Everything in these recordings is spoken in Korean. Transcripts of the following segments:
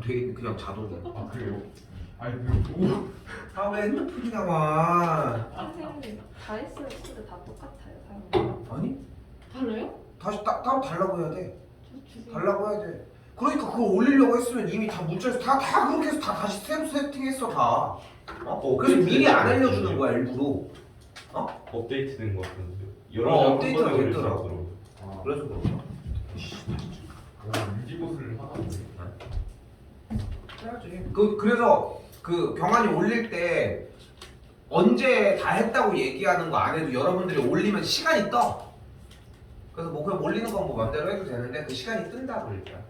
돼 그냥 자동으로. 아 그래요? 아니 그 아 왜 핸드폰이 나와? 선생님 다 했어요. 코드 다 똑같아요. 사용. 아니 달라요? 다시 따로 달라고 해야 돼. 저 주세요. 달라고 해야 돼. 그러니까 그걸 올리려고 했으면 이미 다 문자에서 다 그렇게 해서 다 다시 새로 세팅했어 다. 그래서 미리 안 알려주는 거야 일부러. 업데이트된 것 같은데 여러 어, 장 업데이트가 한 번에 됐더라고. 올리더라고요. 아, 그래서 그런가? 유지보수를 하다 보니 해야지. 그래서 그 경환이 올릴 때 언제 다 했다고 얘기하는 거 안 해도 여러분들이 올리면 시간이 떠. 그래서 뭐 그냥 올리는 건 뭐 맘대로 해도 되는데 그 시간이 뜬다고 일단.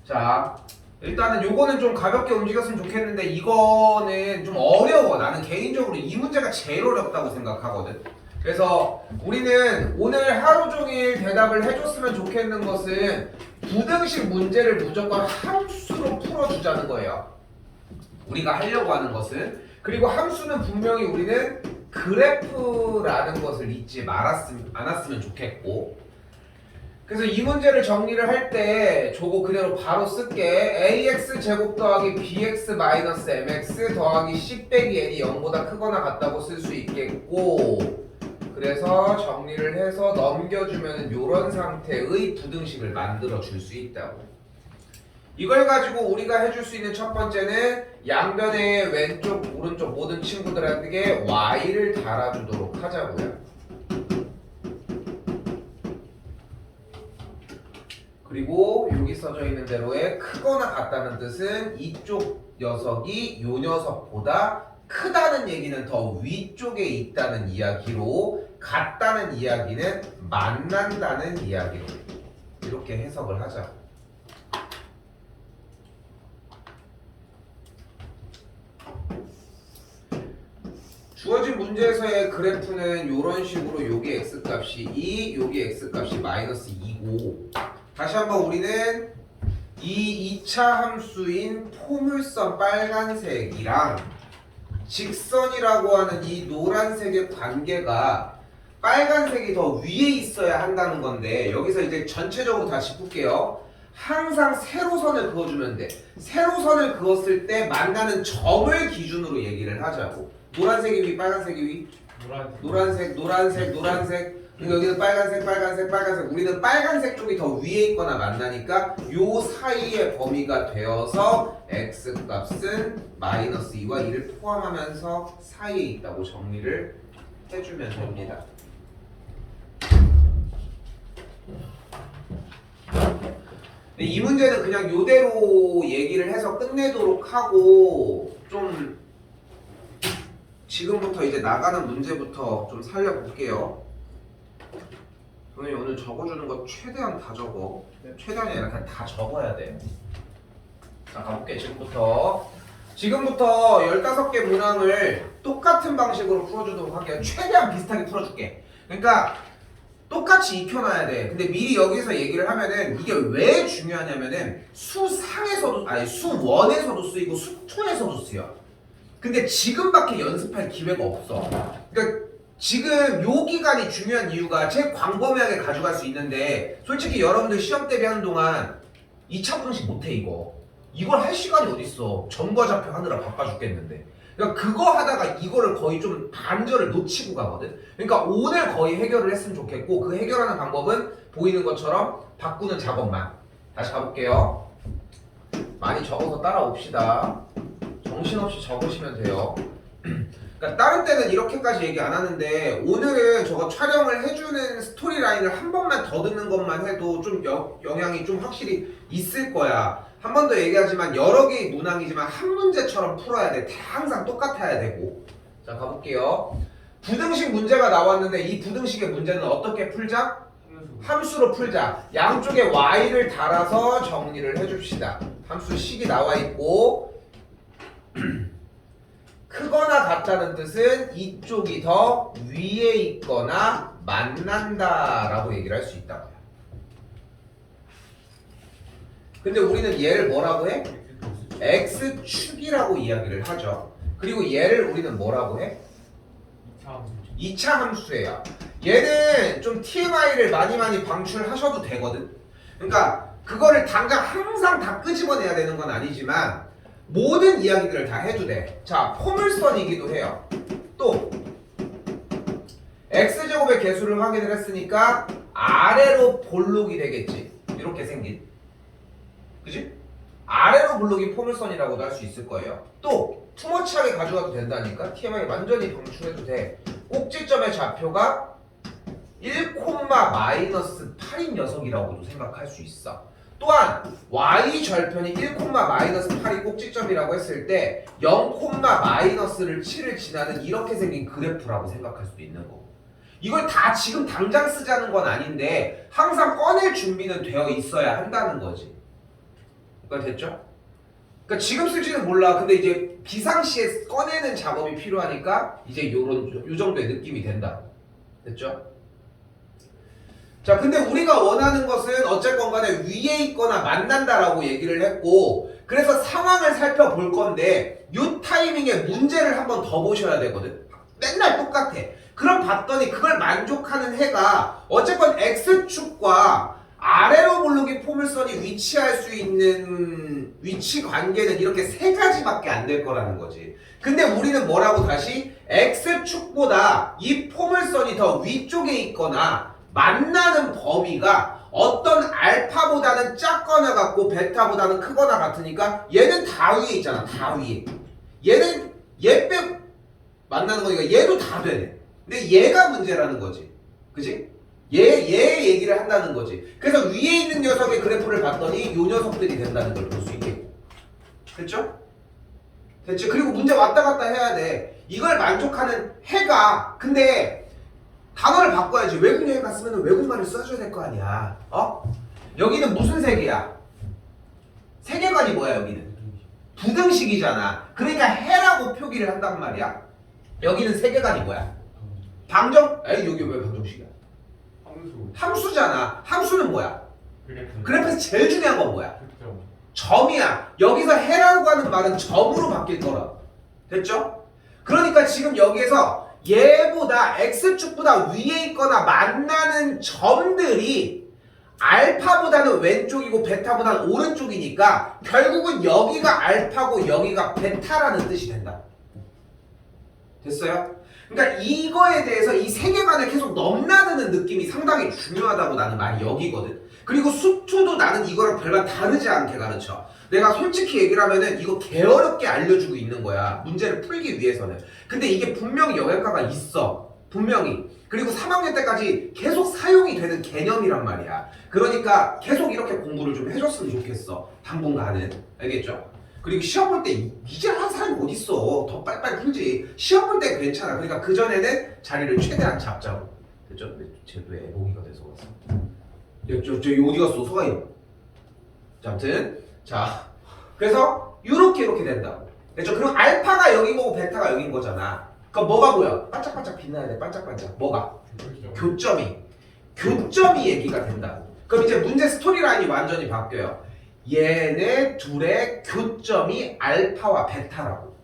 자, 일단은 요거는 좀 가볍게 움직였으면 좋겠는데 이거는 좀 어려워. 나는 개인적으로 이 문제가 제일 어렵다고 생각하거든. 그래서 우리는 오늘 하루 종일 대답을 해줬으면 좋겠는 것은 부등식 문제를 무조건 함수로 풀어주자는 거예요. 우리가 하려고 하는 것은. 그리고 함수는 분명히 우리는 그래프라는 것을 잊지 않았으면 좋겠고. 그래서 이 문제를 정리를 할 때 저거 그대로 바로 쓸게. ax 제곱 더하기 bx 마이너스 mx 더하기 c 빼기 n이 0보다 크거나 같다고 쓸 수 있겠고, 그래서 정리를 해서 넘겨주면 이런 상태의 부등식을 만들어 줄 수 있다고. 이걸 가지고 우리가 해줄 수 있는 첫 번째는 양변의 왼쪽 오른쪽 모든 친구들에게 y를 달아주도록 하자고요. 그리고 여기 써져 있는 대로의 크거나 같다는 뜻은 이쪽 녀석이 요 녀석보다 크다는 얘기는 더 위쪽에 있다는 이야기로, 같다는 이야기는 만난다는 이야기로 이렇게 해석을 하자. 주어진 문제에서의 그래프는 이런 식으로 여기 x값이 2, 여기 x값이 마이너스 2고, 다시 한번 우리는 이 2차 함수인 포물선 빨간색이랑 직선이라고 하는 이 노란색의 관계가 빨간색이 더 위에 있어야 한다는 건데, 여기서 이제 전체적으로 다 짚을게요. 항상 세로선을 그어주면 돼. 세로선을 그었을 때 만나는 점을 기준으로 얘기를 하자고. 노란색이 위, 빨간색이 위. 노란색. 그리고 여기는 빨간색. 우리는 빨간색 쪽이 더 위에 있거나 만나니까 요 사이의 범위가 되어서 x 값은 마이너스 2와 2를 포함하면서 사이에 있다고 정리를 해주면 됩니다. 이 문제는 그냥 요대로 얘기를 해서 끝내도록 하고, 좀 지금부터 이제 나가는 문제부터 좀 살려볼게요. 선생님 오늘 적어주는 거 최대한 다 적어. 최대한이 아니라 그냥 다 적어야 돼. 자, 가볼게. 지금부터 15개 문항을 똑같은 방식으로 풀어주도록 할게요. 최대한 비슷하게 풀어줄게. 그러니까 똑같이 익혀놔야 돼. 근데 미리 여기서 얘기를 하면은 이게 왜 중요하냐면은 수상에서도, 아니 수원에서도 쓰이고 수투에서도 쓰여. 근데 지금밖에 연습할 기회가 없어. 그러니까 지금 요 기간이 중요한 이유가 제일 광범위하게 가져갈 수 있는데, 솔직히 여러분들 시험 대비하는 동안 2차 부등식 못해 이거. 이걸 할 시간이 어딨어. 점과 좌표 하느라 바빠 죽겠는데. 그러니까 그거 하다가 이거를 거의 좀 반절을 놓치고 가거든. 그러니까 오늘 거의 해결을 했으면 좋겠고, 그 해결하는 방법은 보이는 것처럼 바꾸는 작업만. 다시 가볼게요. 많이 적어서 따라옵시다. 정신없이 적으시면 돼요. 그러니까 다른 때는 이렇게까지 얘기 안 하는데 오늘은 저거 촬영을 해주는 스토리라인을 한 번만 더 듣는 것만 해도 좀 영향이 좀 확실히 있을 거야. 한 번 더 얘기하지만 여러 개의 문항이지만 한 문제처럼 풀어야 돼. 항상 똑같아야 되고. 자, 가볼게요. 부등식 문제가 나왔는데 이 부등식의 문제는 어떻게 풀자? 함수로 풀자. 양쪽에 y를 달아서 정리를 해줍시다. 함수 식이 나와 있고, 크거나 같다는 뜻은 이쪽이 더 위에 있거나 만난다 라고 얘기를 할 수 있다고요. 근데 우리는 얘를 뭐라고 해? x축이라고 이야기를 하죠. 그리고 얘를 우리는 뭐라고 해? 2차 함수예요. 얘는 좀 TMI를 많이 방출하셔도 되거든. 그러니까 그거를 당장 항상 다 끄집어내야 되는 건 아니지만 모든 이야기들을 다 해도 돼. 자, 포물선이기도 해요. 또 x제곱의 개수를 확인을 했으니까 아래로 볼록이 되겠지. 이렇게 생긴. 그지? 아래로 볼록이 포물선이라고도 할 수 있을 거예요. 또 투머치하게 가져가도 된다니까. TMI 완전히 방출해도 돼. 꼭지점의 좌표가 1,-8인 녀석이라고도 생각할 수 있어. 또한 y 절편이 1,-8이 꼭지점이라고 했을 때 0,-를 7을 지나는 이렇게 생긴 그래프라고 생각할 수도 있는 거고. 이걸 다 지금 당장 쓰자는 건 아닌데 항상 꺼낼 준비는 되어 있어야 한다는 거지. 그러니까 됐죠? 그러니까 지금 쓸지는 몰라. 근데 이제 비상시에 꺼내는 작업이 필요하니까 이제 요 정도의 느낌이 된다. 됐죠? 자, 근데 우리가 원하는 것은 어쨌건 간에 위에 있거나 만난다라고 얘기를 했고, 그래서 상황을 살펴볼 건데 요 타이밍에 문제를 한번 더 보셔야 되거든. 맨날 똑같아. 그럼 봤더니 그걸 만족하는 해가 어쨌건 X축과 아래로 볼록이 포물선이 위치할 수 있는 위치 관계는 이렇게 세 가지밖에 안 될 거라는 거지. 근데 우리는 뭐라고 다시 X축보다 이 포물선이 더 위쪽에 있거나 만나는 범위가 어떤 알파보다는 작거나 같고 베타보다는 크거나 같으니까 얘는 다 위에 있잖아. 다 위에. 얘는 얘 빼고 만나는 거니까 얘도 다 되네. 근데 얘가 문제라는 거지. 그지? 얘 얘기를 한다는 거지. 그래서 위에 있는 녀석의 그래프를 봤더니 요 녀석들이 된다는 걸 볼 수 있겠고. 됐죠? 됐지? 그리고 문제 왔다 갔다 해야 돼. 이걸 만족하는 해가 근데 단어를 바꿔야지. 외국 여행 갔으면 외국말을 써줘야 될 거 아니야. 어? 여기는 무슨 세계야? 세계관이 뭐야 여기는? 부등식이잖아. 그러니까 해라고 표기를 한단 말이야. 여기는 세계관이 뭐야? 방정? 에이 여기 왜 방정식이야? 함수잖아. 함수는 뭐야? 그래프에서 제일 중요한 건 뭐야? 점이야. 여기서 해라고 하는 말은 점으로 바뀔 거라. 됐죠? 그러니까 지금 여기에서 얘보다 x축보다 위에 있거나 만나는 점들이 알파보다는 왼쪽이고 베타보다는 오른쪽이니까 결국은 여기가 알파고 여기가 베타라는 뜻이 된다. 됐어요? 그러니까 이거에 대해서 이 세계관을 계속 넘나드는 느낌이 상당히 중요하다고 나는 말이 여기거든. 그리고 수투도 나는 이거랑 별반 다르지 않게 가르쳐. 내가 솔직히 얘기를 하면은 이거 개어렵게 알려주고 있는 거야. 문제를 풀기 위해서는. 근데 이게 분명히 영향가가 있어. 분명히. 그리고 3학년 때까지 계속 사용이 되는 개념이란 말이야. 그러니까 계속 이렇게 공부를 좀 해줬으면 좋겠어. 당분간은. 알겠죠? 그리고 시험 볼 때 이제 하는 사람이 어딨어. 더 빨리빨리 풀지. 시험 볼 때 괜찮아. 그러니까 그전에는 자리를 최대한 잡자고. 됐죠? 근데 쟤왜 애봉이가 돼서 왔어? 저 어디 갔어? 소가임. 자, 아무튼 자, 그래서 이렇게 된다고. 됐죠? 그럼 알파가 여기고 베타가 여긴 거잖아. 그럼 뭐가 보여? 반짝반짝 빛나야 돼. 반짝반짝. 뭐가? 교점이 얘기가 된다고. 그럼 이제 문제 스토리라인이 완전히 바뀌어요. 얘네 둘의 교점이 알파와 베타라고.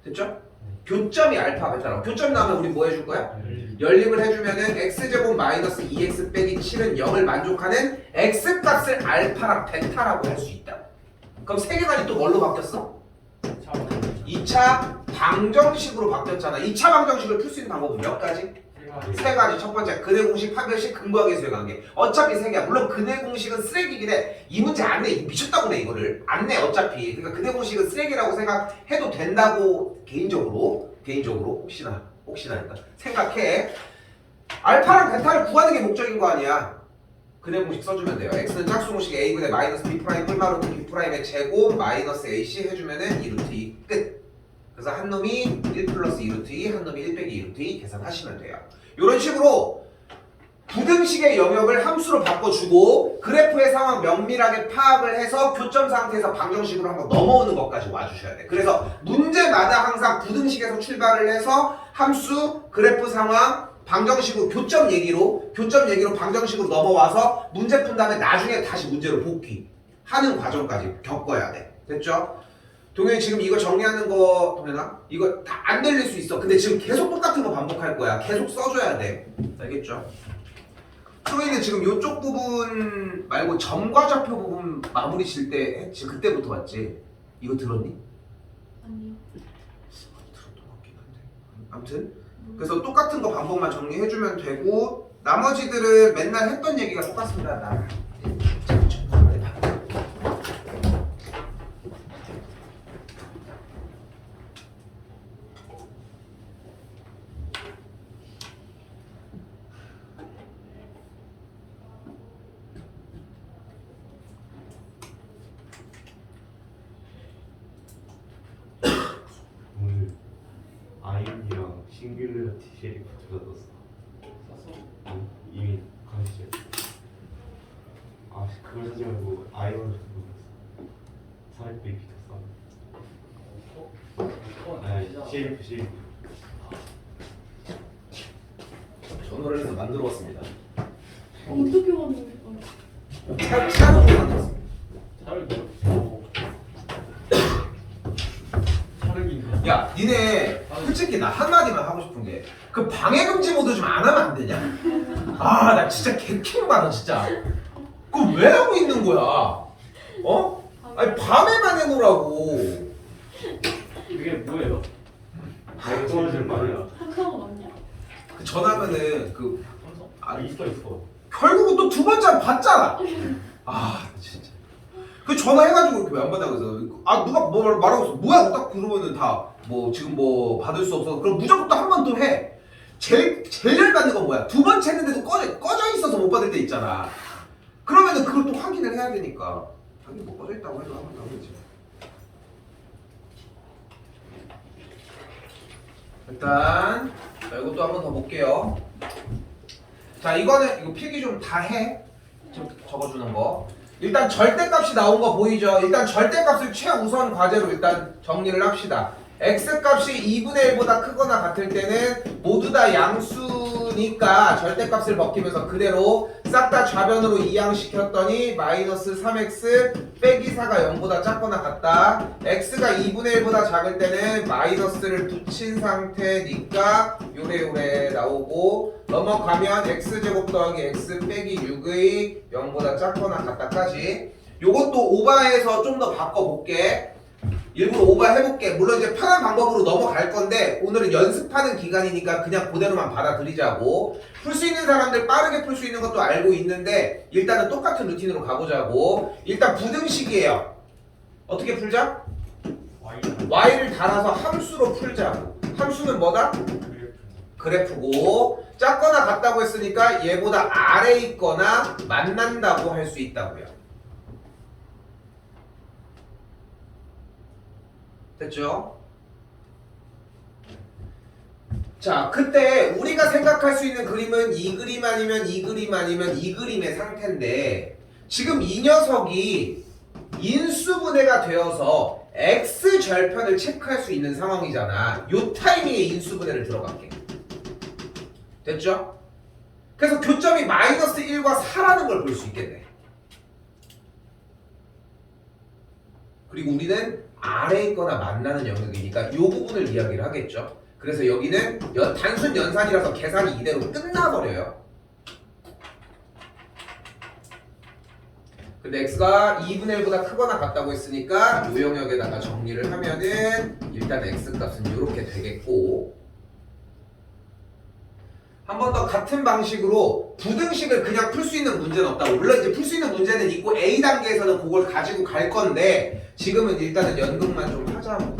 됐죠? 교점이 알파, 베타라고. 교점 나오면 우리 뭐 해줄 거야? 연립을 해주면은 x제곱 마이너스 2x 빼기 7은 0을 만족하는 x값을 알파랑 베타라고 할 수 있다. 그럼 세계관이 또 뭘로 바뀌었어? 2차 방정식으로 바뀌었잖아. 2차 방정식을 풀 수 있는 방법은 몇 가지? 세 가지. 첫 번째 근해 공식, 판별식, 근거하기 수의 관계. 어차피 세 개야. 물론 근해 공식은 쓰레기긴 해. 이 문제 안 내. 미쳤다고 내 이거를. 안 내 어차피. 그러니까 근해 공식은 쓰레기라고 생각해도 된다고 개인적으로 혹시나 일단 생각해. 알파랑 베타를 구하는 게 목적인 거 아니야. 근해 공식 써주면 돼요. x는 짝수 공식 a분의 마이너스 b 프라임 뿔마루트 b 프라임의 제곱 마이너스 ac 해주면은 2루트 2 끝. 그래서 한 놈이 1 플러스 2루트 2, 한 놈이 1 빼기 2루트 2 계산하시면 돼요. 이런 식으로 부등식의 영역을 함수로 바꿔주고 그래프의 상황 면밀하게 파악을 해서 교점 상태에서 방정식으로 한번 넘어오는 것까지 와주셔야 돼. 그래서 문제마다 항상 부등식에서 출발을 해서 함수, 그래프 상황, 방정식으로 교점 얘기로 방정식으로 넘어와서 문제 푼 다음에 나중에 다시 문제로 복귀하는 과정까지 겪어야 돼. 됐죠? 동현이 지금 이거 정리하는 거 동현아? 이거 다 안 들릴 수 있어. 근데 지금 계속 똑같은 거 반복할 거야. 계속 써줘야 돼. 알겠죠? 소희는 지금 요쪽 부분 말고 점과좌표 부분 마무리 질 때 했지. 그때부터 봤지. 이거 들었니? 아니요. 들었던 것 같긴 한데. 아무튼 그래서 똑같은 거 반복만 정리해주면 되고 나머지들은 맨날 했던 얘기가 똑같습니다. 나. 오늘 아이언이랑 싱귤레러티 쉐리프 둘 다 넣었어. 샀어? 응? 이미 강시죠. 아 그걸 사지 말고 아이언을 넣었어. 400배 비쌌어. 아 쉐리프. 전화를 해서 만들어 왔습니다. 어떻게 만든 거야? 차로 만들었습니다. 차를 차를 야, 니네 솔직히 나 한마디만 하고 싶은 게 그 방해금지 모드 좀 안 하면 안 되냐? 아, 나 진짜 개킹받아 진짜. 그거 왜 하고 있는 거야? 어? 아니 밤에만 해놓으라고. 이게 뭐예요? 내가 도와줄 말이야. 한강은 없냐? 그 전화면은 그 삼성? 아, 있어. 결국은 또 두 번째 받잖아. 아 진짜. 그 전화해가지고 이렇게 왜 안 받아 그래서 아 누가 뭐 말하고 있어 뭐야 딱 그러면은 다 뭐 지금 뭐 받을 수 없어서 그럼 무조건 또 한 번 더 해. 제일 열받는 건 뭐야? 두 번째 했는데도 꺼져 있어서 못 받을 때 있잖아. 그러면은 그걸 또 확인을 해야 되니까. 자기 뭐 꺼져 있다고 해도 한번 나오겠지. 일단 자 이것도 한 번 더 볼게요. 자 이거는 이거 필기 좀 다 해. 좀 적어주는 거. 일단 절대값이 나온 거 보이죠? 일단 절대값을 최우선 과제로 일단 정리를 합시다. x값이 2분의 1보다 크거나 같을 때는 모두 다 양수니까 절대값을 벗기면서 그대로 싹 다 좌변으로 이항시켰더니 마이너스 3x 빼기 4가 0보다 작거나 같다. x가 2분의 1보다 작을 때는 마이너스를 붙인 상태니까 요래요래 나오고 넘어가면 x제곱 더하기 x 빼기 6의 0보다 작거나 같다까지. 요것도 오바해서 좀 더 바꿔볼게. 일부러 오버해볼게. 물론 이제 편한 방법으로 넘어갈 건데 오늘은 연습하는 기간이니까 그냥 그대로만 받아들이자고. 풀 수 있는 사람들 빠르게 풀 수 있는 것도 알고 있는데 일단은 똑같은 루틴으로 가보자고. 일단 부등식이에요. 어떻게 풀자? y를 달아서 함수로 풀자고. 함수는 뭐다? 그래프고 작거나 같다고 했으니까 얘보다 아래 있거나 만난다고 할 수 있다고요. 됐죠? 자, 그때 우리가 생각할 수 있는 그림은 이 그림 아니면 이 그림 아니면 이 그림의 상태인데 지금 이 녀석이 인수분해가 되어서 x절편을 체크할 수 있는 상황이잖아. 요 타이밍에 인수분해를 들어갈게. 됐죠? 그래서 교점이 마이너스 1과 4라는 걸 볼 수 있겠네. 그리고 우리는 아래에 있거나 만나는 영역이니까 이 부분을 이야기를 하겠죠. 그래서 여기는 단순 연산이라서 계산이 이대로 끝나버려요. 근데 x가 2분의 1보다 크거나 같다고 했으니까 이 영역에다가 정리를 하면은 일단 x값은 이렇게 되겠고, 한 번 더 같은 방식으로 부등식을 그냥 풀 수 있는 문제는 없다고. 물론 이제 풀 수 있는 문제는 있고 A 단계에서는 그걸 가지고 갈 건데 지금은 일단은 연극만 좀 하자고.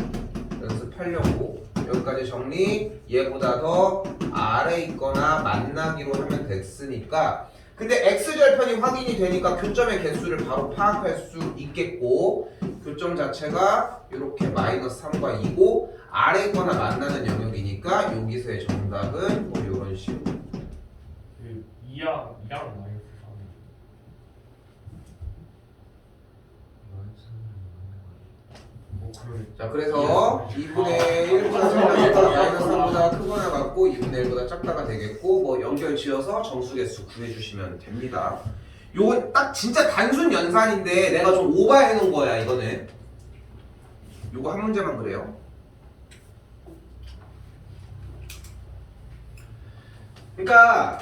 연습하려고. 여기까지 정리. 얘보다 더 아래 있거나 만나기로 하면 됐으니까. 근데 x절편이 확인이 되니까 교점의 개수를 바로 파악할 수 있겠고, 교점 자체가 이렇게 마이너스 3과 2고 아래 있거나 만나는 영역이니까 여기서의 정답은 뭐 이런 식으로. 그 2랑 마이너스 3. 그러네. 자, 그래서 2분의 1보다 작다가 마이너스 3보다 크거나 같고 2분의 1보다 작다가 되겠고, 뭐 연결 지어서 정수개수 구해주시면 됩니다. 요건 딱 진짜 단순 연산인데 내가 좀 오버해 놓은 거야. 이거는 요거 한 문제만 그래요. 그러니까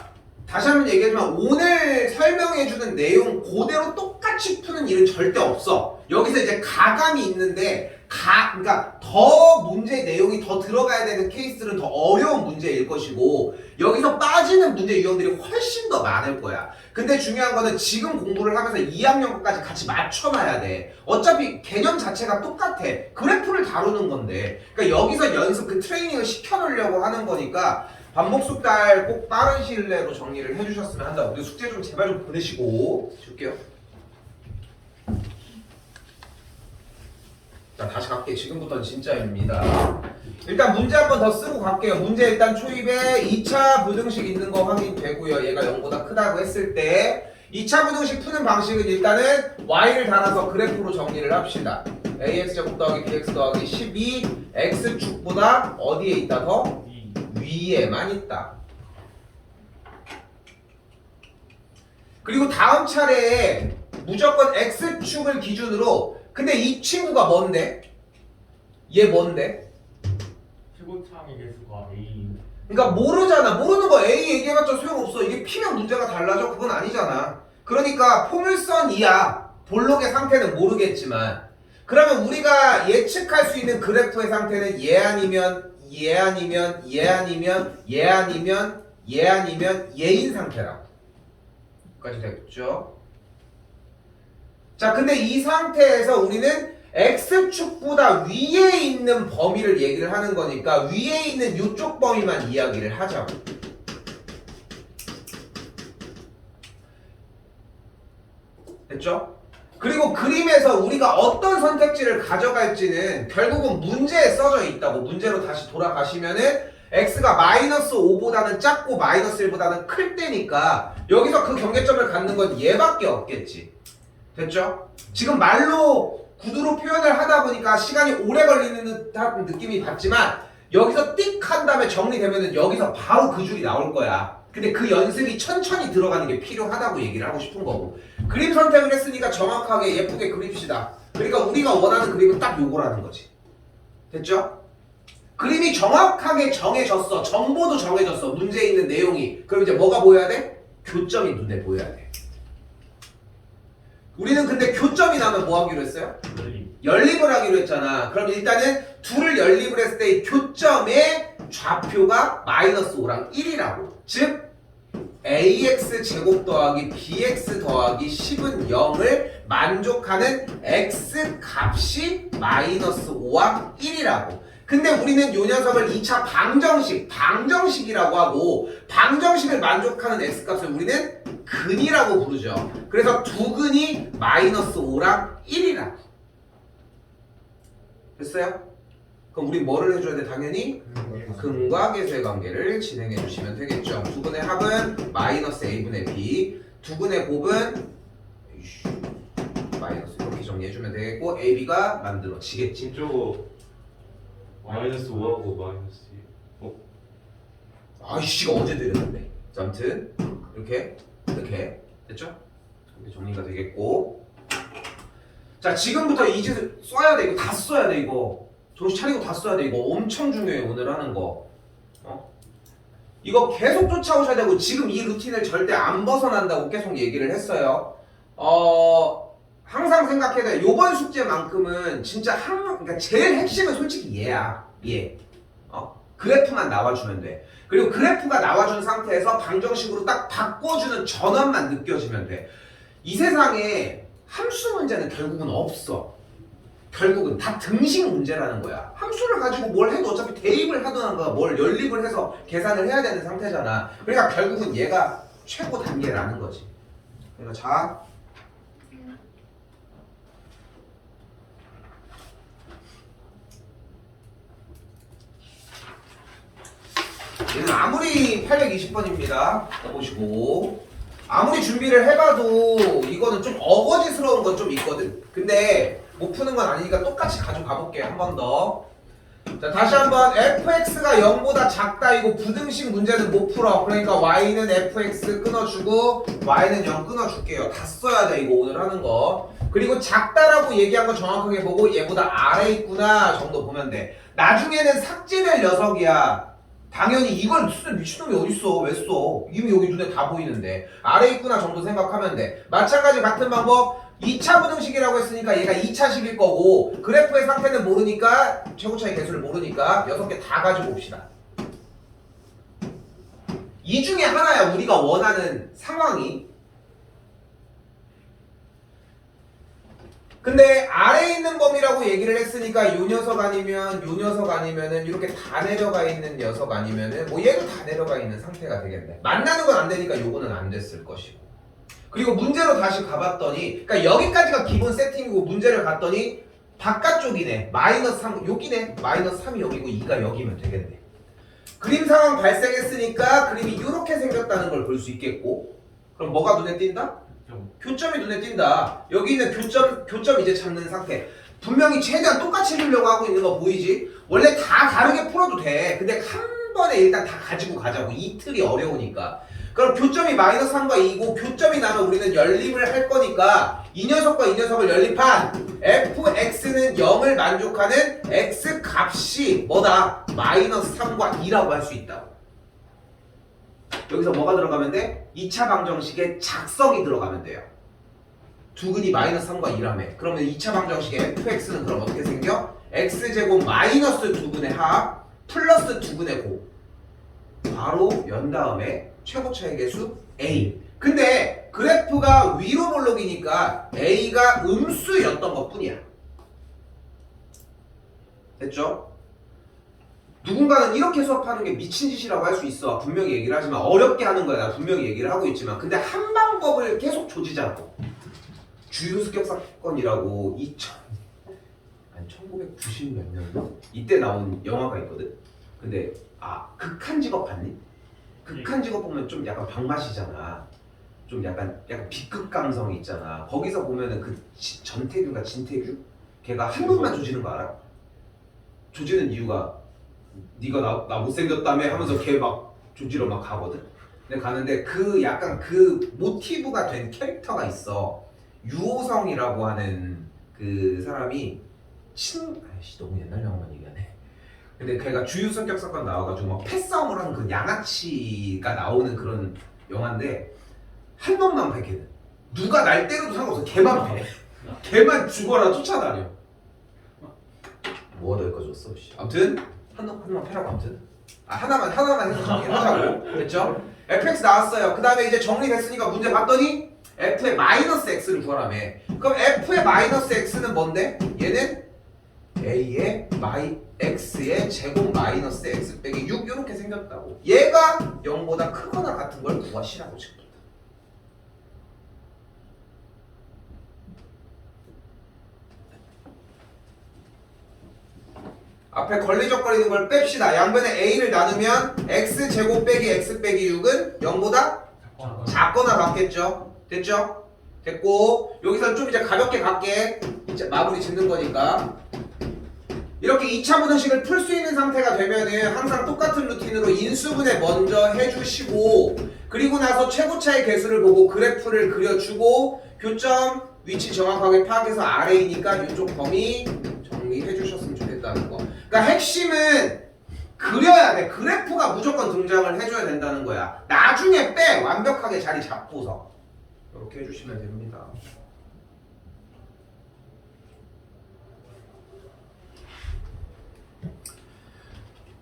다시 한번 얘기하지만 오늘 설명해주는 내용 그대로 똑같이 푸는 일은 절대 없어. 여기서 이제 가감이 있는데 그러니까 더 문제 내용이 더 들어가야 되는 케이스는 더 어려운 문제일 것이고 여기서 빠지는 문제 유형들이 훨씬 더 많을 거야. 근데 중요한 거는 지금 공부를 하면서 2학년 것까지 같이 맞춰놔야 돼. 어차피 개념 자체가 똑같아. 그래프를 다루는 건데. 그러니까 여기서 연습 그 트레이닝을 시켜놓으려고 하는 거니까 반복 숙달 꼭 빠른 시일 내로 정리를 해주셨으면 한다. 우리 숙제 좀 제발 좀 보내시고 줄게요. 자 다시 갈게요. 지금부터는 진짜입니다. 일단 문제 한 번 더 쓰고 갈게요. 문제 일단 초입에 2차 부등식 있는 거 확인되고요. 얘가 0보다 크다고 했을 때 2차 부등식 푸는 방식은 일단은 y를 달아서 그래프로 정리를 합시다. ax제곱 더하기 bx 더하기 12 x축보다 어디에 있다 더? 위에만 있다. 그리고 다음 차례에 무조건 x축을 기준으로 근데 이 친구가 뭔데? 얘 뭔데? 최고창의 개수가 A. 그러니까 모르잖아. 모르는 거 A 얘기해봤자 소용없어. 이게 P면 문제가 달라져? 그건 아니잖아. 그러니까 포물선 이하 볼록의 상태는 모르겠지만 그러면 우리가 예측할 수 있는 그래프의 상태는 얘 아니면 얘 아니면 얘 아니면 얘 아니면 얘 아니면 얘인 상태라고. 까지 됐죠? 자, 근데 이 상태에서 우리는 X축보다 위에 있는 범위를 얘기를 하는 거니까 위에 있는 이쪽 범위만 이야기를 하자고. 됐죠? 그리고 그림에서 우리가 어떤 선택지를 가져갈지는 결국은 문제에 써져 있다고. 문제로 다시 돌아가시면은 x가 마이너스 5보다는 작고 마이너스 1보다는 클 때니까 여기서 그 경계점을 갖는 건 얘밖에 없겠지. 됐죠? 지금 말로 구두로 표현을 하다 보니까 시간이 오래 걸리는 듯한 느낌이 받지만 여기서 띡 한 다음에 정리되면은 여기서 바로 그 줄이 나올 거야. 근데 그 연습이 천천히 들어가는 게 필요하다고 얘기를 하고 싶은 거고. 그림 선택을 했으니까 정확하게 예쁘게 그립시다. 그러니까 우리가 원하는 그림은 딱 요거라는 거지. 됐죠? 그림이 정확하게 정해졌어. 정보도 정해졌어. 문제에 있는 내용이. 그럼 이제 뭐가 보여야 돼? 교점이 눈에 보여야 돼. 우리는 근데 교점이 나면 뭐 하기로 했어요? 연립을 하기로 했잖아. 그럼 일단은 둘을 연립을 했을 때 교점의 좌표가 마이너스 5랑 1이라고. 즉 ax 제곱 더하기 bx 더하기 10은 0을 만족하는 x 값이 마이너스 5와 1이라고. 근데 우리는 요 녀석을 2차 방정식이라고 하고 방정식을 만족하는 x 값을 우리는 근이라고 부르죠. 그래서 두 근이 마이너스 5랑 1이라고. 됐어요? 그럼 우리 뭐를 해줘야 돼? 당연히 근과 계수의 관계를 진행해 주시면 되겠죠. 두 근의 합은 마이너스 a분의 b, 두 근의 곱은 마이너스 이렇게 정리해주면 되겠고 ab가 만들어지겠지. 저거 마이너스 5하고 마이너스 2. 아이씨가 어제 내렸는데. 자, 아무튼 이렇게 됐죠? 이렇게 정리가 되겠고. 자, 지금부터 이 짓을 써야 돼. 이거 다 써야 돼. 이거 정신 차리고 다 써야 돼. 이거 엄청 중요해. 오늘 하는 거. 이거 계속 쫓아오셔야 되고 지금 이 루틴을 절대 안 벗어난다고 계속 얘기를 했어요. 항상 생각해야 돼. 요번 숙제만큼은 진짜 그러니까 제일 핵심은 솔직히 얘야. 얘. 그래프만 나와주면 돼. 그리고 그래프가 나와준 상태에서 방정식으로 딱 바꿔주는 전환만 느껴지면 돼. 이 세상에 함수 문제는 결국은 없어. 결국은 다 등식 문제라는 거야. 함수를 가지고 뭘 해도 어차피 대입을 하던가 뭘 연립을 해서 계산을 해야 되는 상태잖아. 그러니까 결국은 얘가 최고 단계라는 거지. 그러니까 자, 얘는 아무리 820번입니다. 보시고 아무리 준비를 해봐도 이거는 좀 어거지스러운 건 좀 있거든. 근데 못 푸는 건 아니니까 똑같이 가져가 볼게요. 한 번 더. 자, 다시 한번 fx가 0보다 작다. 이거 부등식 문제는 못 풀어. 그러니까 y는 fx 끊어주고 y는 0 끊어줄게요. 다 써야 돼. 이거 오늘 하는 거. 그리고 작다라고 얘기한 거 정확하게 보고 얘보다 아래 있구나 정도 보면 돼. 나중에는 삭제될 녀석이야. 당연히 이걸 쓰는 미친놈이 어딨어. 왜 써? 이미 여기 눈에 다 보이는데. 아래 있구나 정도 생각하면 돼. 마찬가지 같은 방법 2차 부등식이라고 했으니까 얘가 2차식일 거고 그래프의 상태는 모르니까 최고차의 개수를 모르니까 6개 다 가지고 옵시다. 이 중에 하나야 우리가 원하는 상황이. 근데 아래에 있는 범위라고 얘기를 했으니까 요 녀석 아니면 요 녀석 아니면은 이렇게 다 내려가 있는 녀석 아니면은 뭐 얘도 다 내려가 있는 상태가 되겠네. 만나는 건 안 되니까 요거는 안 됐을 것이고. 그리고 문제로 다시 가봤더니 그러니까 여기까지가 기본 세팅이고 문제를 갔더니 바깥쪽이네. 마이너스 3 여기네. 마이너스 3이 여기고 2가 여기면 되겠네. 그림 상황 발생했으니까 그림이 이렇게 생겼다는 걸 볼 수 있겠고 그럼 뭐가 눈에 띈다? 교점이 눈에 띈다. 여기 있는 교점 이제 찾는 상태. 분명히 최대한 똑같이 해주려고 하고 있는 거 보이지? 원래 다 다르게 풀어도 돼. 근데 한 번에 일단 다 가지고 가자고. 이 틀이 어려우니까. 그럼 교점이 마이너스 3과 2고 교점이 나면 우리는 연립을 할 거니까 이 녀석과 이 녀석을 연립한 fx는 0을 만족하는 x 값이 뭐다? 마이너스 3과 2라고 할 수 있다고. 여기서 뭐가 들어가면 돼? 2차 방정식에 작성이 들어가면 돼요. 두근이 마이너스 3과 2라며. 그러면 2차 방정식의 fx는 그럼 어떻게 생겨? x제곱 마이너스 두근의 합 플러스 두근의 곱. 바로 연 다음에 최고차의 개수 a. 근데 그래프가 위로 볼록이니까 a가 음수였던 것 뿐이야. 됐죠? 누군가는 이렇게 수업하는 게 미친 짓이라고 할 수 있어. 분명히 얘기를 하지만 어렵게 하는 거야. 나 분명히 얘기를 하고 있지만 근데 한 방법을 계속 조지자고. 주요 습격 사건이라고 1990 몇 년도 이때 나온 영화가 있거든. 근데 극한 직업 봤니? 극한 직업 보면 좀 약간 방맛이잖아. 좀 약간 B급 감성이 있잖아. 거기서 보면은 그 전태규가 진태규? 걔가 한 번만 조지는 거 알아? 조지는 이유가 네가 나 못생겼다며 하면서 걔 막 조지러 막 가거든. 근데 가는데 그 약간 그 모티브가 된 캐릭터가 있어. 유호성이라고 하는 그 사람이 아이씨 너무 옛날 영화만 얘기하네. 근데 걔가 주유 성격 사건 나와가지고 막 패싸움을 하는 그 양아치가 나오는 그런 영화인데 한 놈만 배 걔는. 누가 날 때려도 상관없어. 걔만 배. 걔만 죽어라 쫓아다녀. 뭐가 더 여기까지 왔어? 아무튼 한놈 패라고. 아무튼 하나만 해서 정리하자고. 됐죠? fx 나왔어요. 그 다음에 이제 정리됐으니까 문제 봤더니 f의 마이너스 x를 구하라며. 그럼 f의 마이너스 x는 뭔데? 얘는 a의 x의 제곱 마이너스 x 빼기 6 이렇게 생겼다고. 얘가 0보다 크거나 같은 걸 구하시라고 지금. 앞에 걸리적거리는 걸 뺍시다. 양변에 a를 나누면 x 제곱 빼기 x 빼기 6은 0보다 작거나 같겠죠? 됐죠? 됐고 여기서 좀 이제 가볍게 갈게. 이제 마무리 짓는 거니까. 이렇게 2차 부등식을 풀 수 있는 상태가 되면은 항상 똑같은 루틴으로 인수분해 먼저 해주시고 그리고 나서 최고차의 개수를 보고 그래프를 그려주고 교점 위치 정확하게 파악해서 아래이니까 이쪽 범위 정리해 주셨으면 좋겠다는 거. 그러니까 핵심은 그려야 돼. 그래프가 무조건 등장을 해줘야 된다는 거야. 나중에 빼. 완벽하게 자리 잡고서 이렇게 해주시면 됩니다.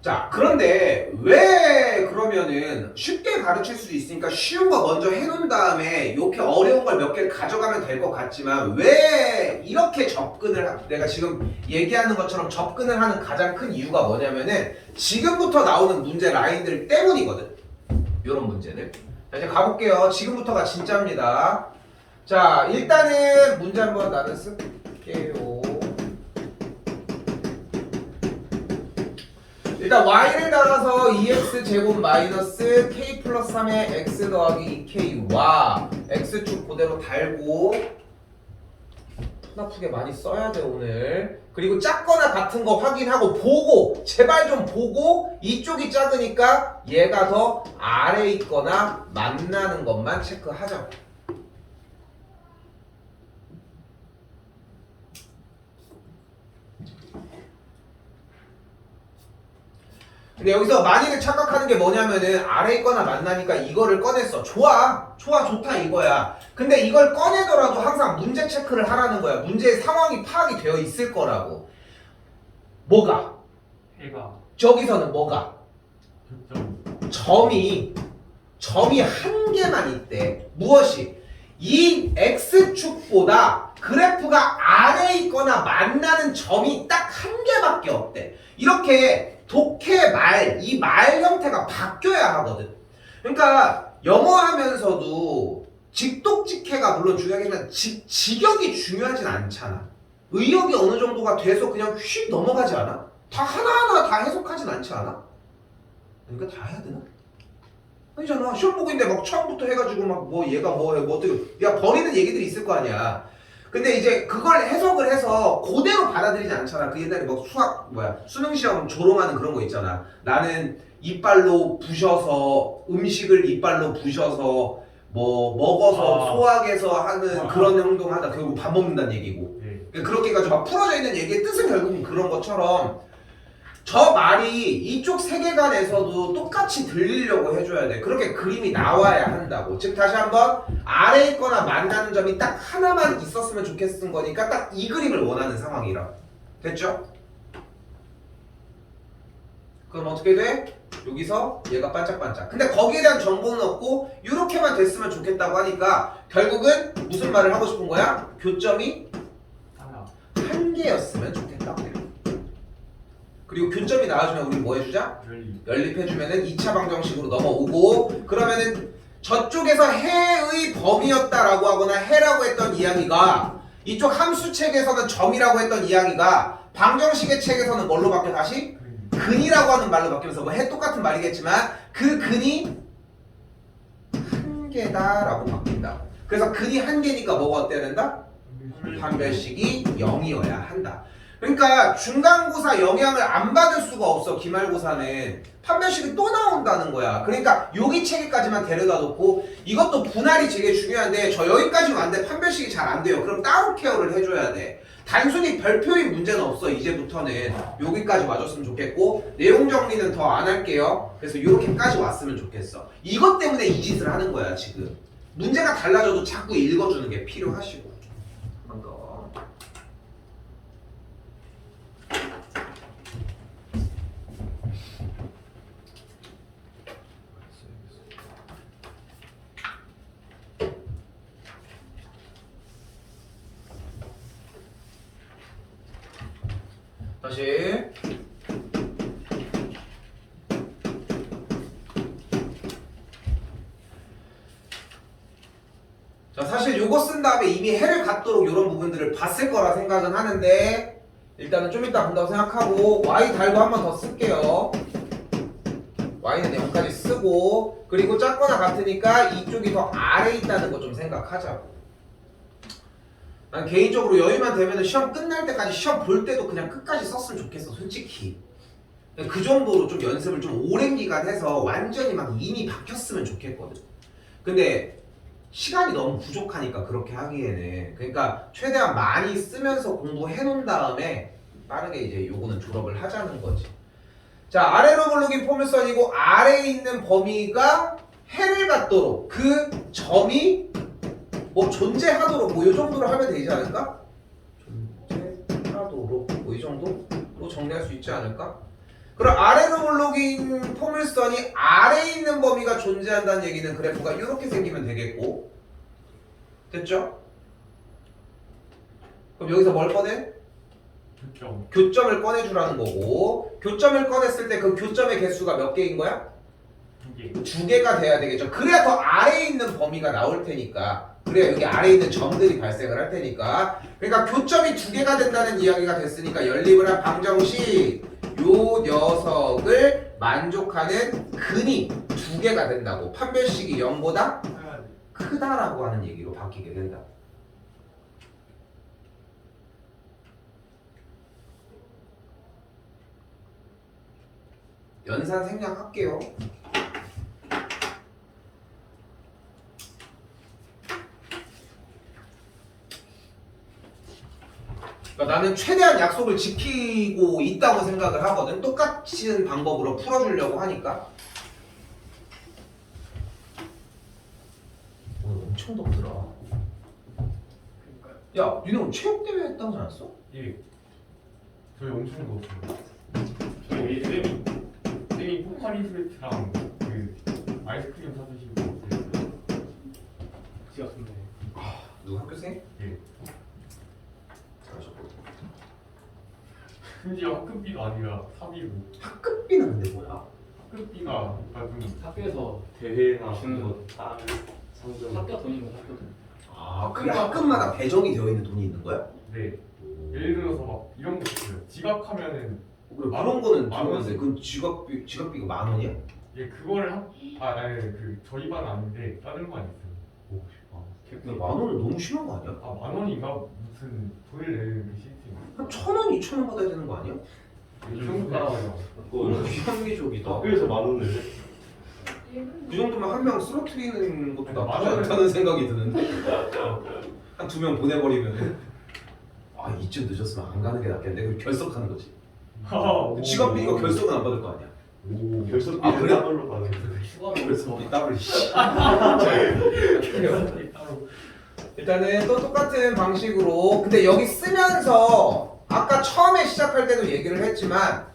자, 그런데 왜 그러면은 쉽게 가르칠 수 있으니까 쉬운 거 먼저 해놓은 다음에 이렇게 어려운 걸 몇 개를 가져가면 될 것 같지만 왜 이렇게 내가 지금 얘기하는 것처럼 접근을 하는 가장 큰 이유가 뭐냐면은 지금부터 나오는 문제 라인들 때문이거든. 이런 문제들. 자, 이제 가볼게요. 지금부터가 진짜입니다. 자, 일단은 문제 한번 나는 쓸게요. 일단 y를 따라서 2x 제곱 마이너스 k 플러스 3의 x 더하기 2k와 x축 그대로 달고 손 아프게 많이 써야 돼 오늘. 그리고 작거나 같은 거 확인하고 보고 제발 좀 보고 이쪽이 작으니까 얘가 더 아래에 있거나 만나는 것만 체크하자고. 근데 여기서 많이들 착각하는 게 뭐냐면은 아래 있거나 만나니까 이거를 꺼냈어. 좋아. 좋다 이거야. 근데 이걸 꺼내더라도 항상 문제 체크를 하라는 거야. 문제의 상황이 파악이 되어 있을 거라고. 뭐가? 해가 저기서는 뭐가? 교점 점이 한 개만 있대. 무엇이? 이 X축보다 그래프가 아래에 있거나 만나는 점이 딱 한 개밖에 없대. 이렇게 독해 이 말 형태가 바뀌어야 하거든. 그러니까 영어 하면서도 직독직해가 물론 중요하지만 직역이 중요하진 않잖아. 의역이 어느 정도가 돼서 그냥 휙 넘어가지 않아? 다 하나하나 다 해석하진 않지 않아? 그러니까 다 해야 되나? 아니잖아. 시험 보고 있는데 막 처음부터 해가지고 막 뭐 얘가 뭐 어떻게 야 버리는 얘기들이 있을 거 아니야. 근데 이제 그걸 해석을 해서 그대로 받아들이지 않잖아. 그 옛날에 뭐 수능 시험 조롱하는 그런 거 있잖아. 나는 이빨로 부셔서 음식을 이빨로 부셔서 뭐 먹어서 소화해서 하는 그런 행동하다 결국 밥 먹는다는 얘기고. 네. 그렇게 해가지고 막 풀어져 있는 얘기의 뜻은 결국은 그런 것처럼 저 말이 이쪽 세계관에서도 똑같이 들리려고 해줘야 돼. 그렇게 그림이 나와야 한다고. 즉 다시 한번 아래에 있거나 만나는 점이 딱 하나만 있었으면 좋겠은 거니까 딱 이 그림을 원하는 상황이라. 됐죠? 그럼 어떻게 돼? 여기서 얘가 반짝반짝. 근데 거기에 대한 정보는 없고 이렇게만 됐으면 좋겠다고 하니까 결국은 무슨 말을 하고 싶은 거야? 교점이 하나 한 개였으면 좋겠다. 그리고 교점이 나와주면 우리 뭐 해주자? 연립해주면은 2차 방정식으로 넘어오고 그러면은 저쪽에서 해의 범위였다라고 하거나 해라고 했던 이야기가 이쪽 함수 책에서는 점이라고 했던 이야기가 방정식의 책에서는 뭘로 바뀌어 다시? 근이라고 하는 말로 바뀌면서 뭐 해 똑같은 말이겠지만 그 근이 한 개다라고 바뀐다. 그래서 근이 한 개니까 뭐가 어때야 된다? 판별식이 0이어야 한다. 그러니까 중간고사 영향을 안 받을 수가 없어. 기말고사는 판별식이 또 나온다는 거야. 그러니까 여기 체계까지만 데려다 놓고 이것도 분할이 되게 중요한데 저 여기까지는 안 돼. 판별식이 잘 안 돼요. 그럼 따로 케어를 해줘야 돼. 단순히 별표인 문제는 없어. 이제부터는 여기까지 와줬으면 좋겠고 내용 정리는 더 안 할게요. 그래서 이렇게까지 왔으면 좋겠어. 이것 때문에 이 짓을 하는 거야 지금. 문제가 달라져도 자꾸 읽어주는 게 필요하시고. 한 번 더. 다시 자 사실 요거 쓴 다음에 이미 해를 갖도록 이런 부분들을 봤을 거라 생각은 하는데 일단은 좀 이따 본다고 생각하고 y 달고 한 번 더 쓸게요. y는 0까지 쓰고 그리고 작거나 같으니까 이쪽이 더 아래에 있다는 거 좀 생각하자고. 난 개인적으로 여유만 되면 시험 끝날 때까지 시험 볼 때도 그냥 끝까지 썼으면 좋겠어 솔직히. 그 정도로 좀 연습을 좀 오랜 기간 해서 완전히 막 이미 박혔으면 좋겠거든. 근데 시간이 너무 부족하니까 그렇게 하기에는 그러니까 최대한 많이 쓰면서 공부해 놓은 다음에 빠르게 이제 요거는 졸업을 하자는 거지. 자 아래로 굴르긴 포물선이고 아래에 있는 범위가 해를 갖도록 그 점이 뭐 존재하도록 뭐 이 정도로 하면 되지 않을까? 존재하도록 뭐 이 정도로 정리할 수 있지 않을까? 그럼 아래로 굴러긴 포물선이 아래에 있는 범위가 존재한다는 얘기는 그래프가 이렇게 생기면 되겠고 됐죠? 그럼 여기서 뭘 꺼내? 교점 교점을 꺼내주라는 거고 교점을 꺼냈을 때 그 교점의 개수가 몇 개인 거야? 2개 2개가 돼야 되겠죠. 그래야 더 아래에 있는 범위가 나올 테니까 그래야 여기 아래에 있는 점들이 발생을 할 테니까 그러니까 교점이 2개가 된다는 이야기가 됐으니까 연립을 한 방정식 요 녀석을 만족하는 근이 2개가 된다고 판별식이 0보다 크다라고 하는 얘기로 바뀌게 된다. 연산 생략할게요. 그러니까 나는 최대한 약속을 지키고 있다고 생각을 하거든. 똑같은 방법으로 풀어주려고 하니까. 오늘 엄청 덥더라. 야, 니네 오늘 체육대회 했다고 하지 않았어? 예. 저희 엄청 더웠어요. 저희 쌤이 포카리 스웨트랑 그 아이스크림 사주시고 그랬어요. 지었는데 누구 학교생? 예. 잘하셨고. 심지어 학급비가 아니라 사비로. 학급비는 근데 뭐야? 학급비가 그러니까 좀 학교에서 대회나 주는 거 따로 상금 학교 돈인 거죠, 학교 돈. 아, 그게 학급마다 배정이 되어 있는 돈이 있는 거야? 네. 예를 들어서 막 이런 거 있어요. 지각하면은 그런 거는 만 원. 좋은데 그건 지각비가 10,000원이야? 예 그거를 아니 그 저희 반은 아닌데 다른 반 있어요. 근데 10,000원은 너무 심한 거 아니야? 아 10,000원인가 무슨 돈을 내는 그 시스템. 한 1,000원, 2,000원 받아야 되는 거 아니야? 요즘 따라와요. 그거 비합리적이다. 학교에서 10,000원 내래? 그 정도면 한 명 쓰러뜨리는 것도 나쁘지 만 원을- 않다는 생각이 드는데 한 2명 보내버리면 아 이쯤 늦었으면 안 가는 게 낫겠는데 그걸 결석하는 거지. 지각비니까 결석은 안 받을 거 아니야. 결석비는 아, 그래? 따로 받는 거 추가로 결석비 더블. 따로. 일단은 또 똑같은 방식으로 근데 여기 쓰면서 아까 처음에 시작할 때도 얘기를 했지만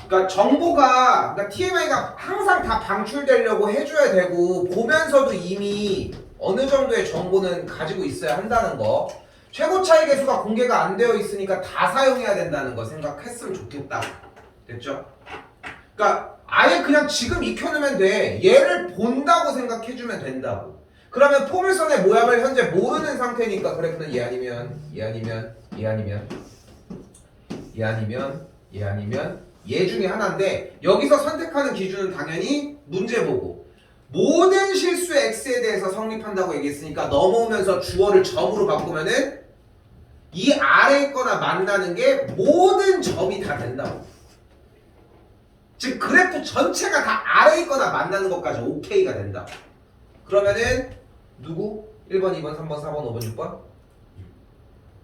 그러니까 정보가 그러니까 TMI가 항상 다 방출되려고 해줘야 되고 보면서도 이미 어느 정도의 정보는 가지고 있어야 한다는 거. 최고 차이 계수가 공개가 안 되어 있으니까 다 사용해야 된다는 거 생각했으면 좋겠다. 됐죠? 그러니까 아예 그냥 지금 익혀놓으면 돼. 얘를 본다고 생각해주면 된다고. 그러면 포물선의 모양을 현재 모르는 상태니까 그래프는 얘 아니면 얘 아니면 얘 아니면 얘 아니면 얘 아니면 얘 중에 하나인데 여기서 선택하는 기준은 당연히 문제 보고 모든 실수 x에 대해서 성립한다고 얘기했으니까 넘어오면서 주어를 점으로 바꾸면은 이 아래에 거나 만나는 게 모든 점이 다 된다고. 즉 그래프 전체가 다 아래에 거나 만나는 것까지 오케이가 된다. 그러면은 누구? 1번, 2번, 3번, 4번, 5번, 6번?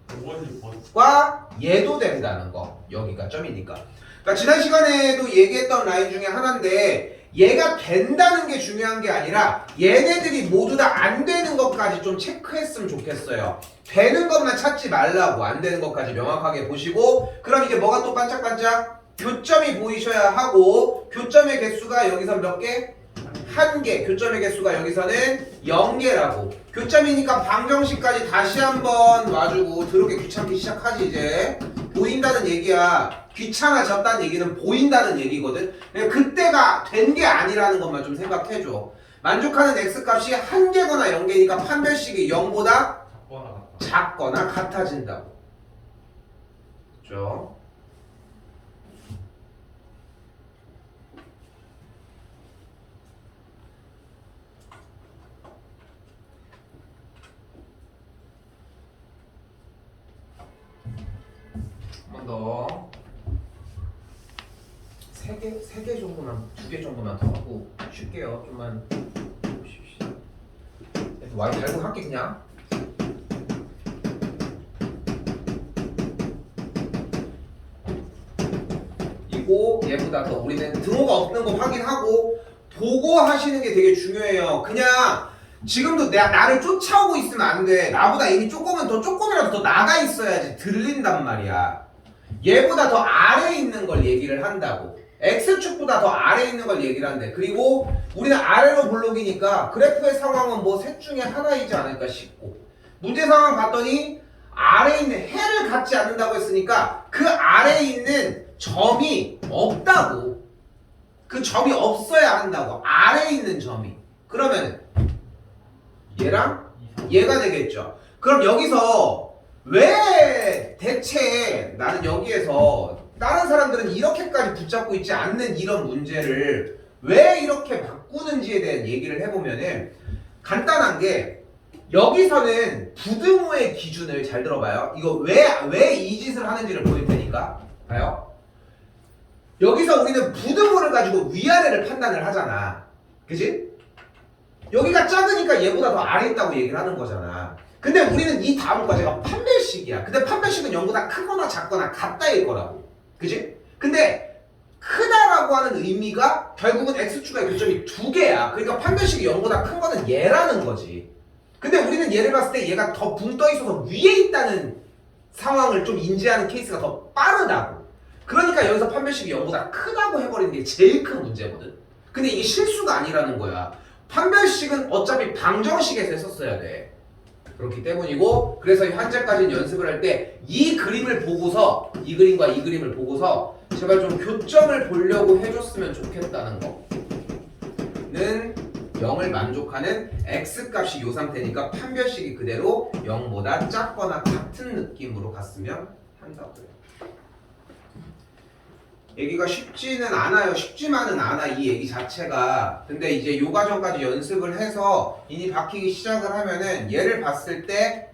5번 6번. 과 얘도 된다는 거. 여기가 점이니까. 그러니까 지난 시간에도 얘기했던 라인 중에 하나인데 얘가 된다는 게 중요한 게 아니라 얘네들이 모두 다 안 되는 것까지 좀 체크했으면 좋겠어요. 되는 것만 찾지 말라고. 안 되는 것까지 명확하게 보시고 그럼 이제 뭐가 또 반짝반짝? 교점이 보이셔야 하고 교점의 개수가 여기서 몇 개? 1개. 교점의 개수가 여기서는 0개라고. 교점이니까 방정식까지 다시 한번 와주고 더럽게 귀찮기 시작하지 이제. 보인다는 얘기야. 귀찮아졌다는 얘기는 보인다는 얘기거든. 그때가 된 게 아니라는 것만 좀 생각해줘. 만족하는 x값이 1개거나 0개니까 판별식이 0보다 작거나 같다. 작거나 같아진다고. 그렇죠? 한 번 더. 3개 정도만, 2개 정도만 더 하고 쉴게요. 좀만 쉽시다. Y 달고 할게 그냥. 이거 얘보다 더 우리는 등호가 없는 거 확인하고 보고 하시는 게 되게 중요해요. 그냥 지금도 나를 쫓아오고 있으면 안 돼. 나보다 이미 조금이라도 더 나가 있어야지 들린단 말이야. 얘보다 더 아래에 있는 걸 얘기를 한다고. X축보다 더 아래에 있는 걸 얘기를 한대. 그리고 우리는 아래로 블록이니까 그래프의 상황은 뭐 셋 중에 하나이지 않을까 싶고 문제 상황 봤더니 아래에 있는 해를 갖지 않는다고 했으니까 그 아래에 있는 점이 없다고. 그 점이 없어야 한다고. 아래에 있는 점이. 그러면 얘랑 얘가 되겠죠. 그럼 여기서 왜 대체 나는 여기에서 다른 사람들은 이렇게까지 붙잡고 있지 않는 이런 문제를 왜 이렇게 바꾸는지에 대한 얘기를 해보면은 간단한 게 여기서는 부등호의 기준을 잘 들어봐요. 이거 왜 이 짓을 하는지를 보일 테니까 봐요. 여기서 우리는 부등호를 가지고 위아래를 판단을 하잖아. 그치? 여기가 작으니까 얘보다 더 아래 있다고 얘기를 하는 거잖아. 근데 우리는 이 다음 과제가 판별식이야. 근데 판별식은 0보다 크거나 작거나 같다일 거라고. 그지? 근데 크다라고 하는 의미가 결국은 x축의 교점이 두 개야. 그러니까 판별식이 0보다 큰 거는 얘라는 거지. 근데 우리는 얘를 봤을 때 얘가 더 붕 떠 있어서 위에 있다는 상황을 좀 인지하는 케이스가 더 빠르다고. 그러니까 여기서 판별식이 0보다 크다고 해버리는 게 제일 큰 문제거든. 근데 이게 실수가 아니라는 거야. 판별식은 어차피 방정식에서 했었어야 돼. 그렇기 때문이고, 그래서 현재까지는 연습을 할 때 이 그림을 보고서, 이 그림과 이 그림을 보고서 제발 좀 교점을 보려고 해줬으면 좋겠다는 거는 0을 만족하는 x값이 이 상태니까 판별식이 그대로 0보다 작거나 같은 느낌으로 갔으면 한다고요. 얘기가 쉽지는 않아요. 쉽지만은 않아, 이 얘기 자체가. 근데 이제 요 과정까지 연습을 해서 인이 박히기 시작을 하면은 얘를 봤을 때,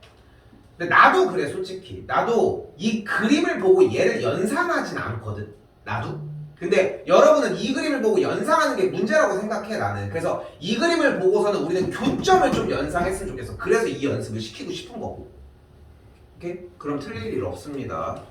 근데 나도 그래 솔직히. 나도 이 그림을 보고 얘를 연상하진 않거든. 나도. 근데 여러분은 이 그림을 보고 연상하는 게 문제라고 생각해, 나는. 그래서 이 그림을 보고서는 우리는 교점을 좀 연상했으면 좋겠어. 그래서 이 연습을 시키고 싶은 거고. 오케이? 그럼 틀릴 일 없습니다.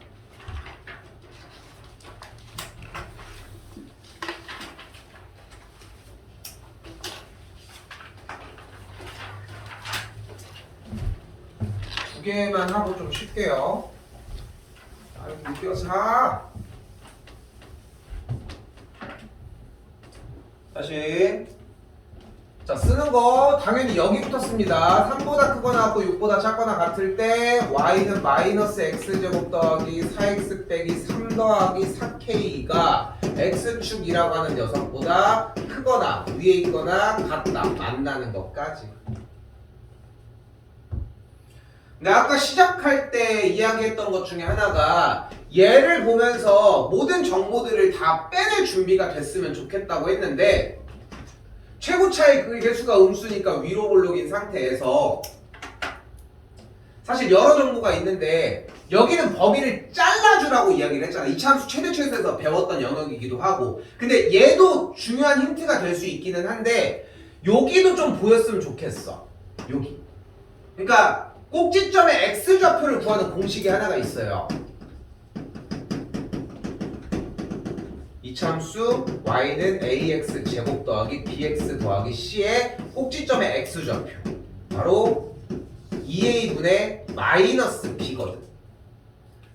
두 개만 하고 좀 쉴게요. 아유, 느껴서. 다시. 자, 쓰는 거 당연히 여기부터 씁니다. 3보다 크거나 같고 6보다 작거나 같을 때 y는 마이너스 x제곱 더하기 4x 빼기 3 더하기 4k가 x축이라고 하는 녀석보다 크거나 위에 있거나 같다. 만나는 것까지. 근데 아까 시작할 때 이야기했던 것 중에 하나가 얘를 보면서 모든 정보들을 다 빼낼 준비가 됐으면 좋겠다고 했는데, 최고차의 그 개수가 음수니까 위로 볼록인 상태에서 사실 여러 정보가 있는데 여기는 범위를 잘라주라고 이야기를 했잖아. 이차함수 최대초에서 배웠던 영역이기도 하고. 근데 얘도 중요한 힌트가 될 수 있기는 한데 여기도 좀 보였으면 좋겠어. 여기. 그러니까 꼭지점의 x좌표를 구하는 공식이 하나가 있어요. 이차함수 y는 ax 제곱 더하기 bx 더하기 c의 꼭지점의 x좌표, 바로 2a분의 마이너스 b거든.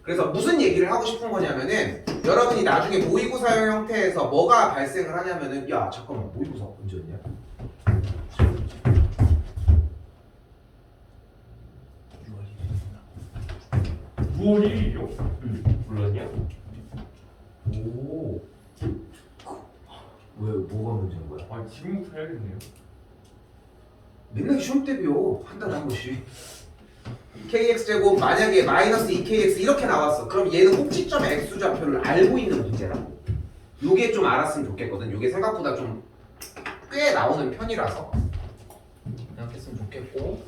그래서 무슨 얘기를 하고 싶은 거냐면은, 여러분이 나중에 모의고사형 형태에서 뭐가 발생을 하냐면은, 야 잠깐만, 모의고사 언제였냐? 6월 1일이요? 몰랐냐? 오, 왜 뭐가 문제인 거야? 아, 지금부터 해야겠네요. 맨날 시험 때 배워. 한 달에 한 번씩. kx제곱 만약에 마이너스 2kx 이렇게 나왔어. 그럼 얘는 꼭지점의 x좌표를 알고 있는 문제라고. 요게 좀 알았으면 좋겠거든. 요게 생각보다 좀 꽤 나오는 편이라서 생각했으면 좋겠고.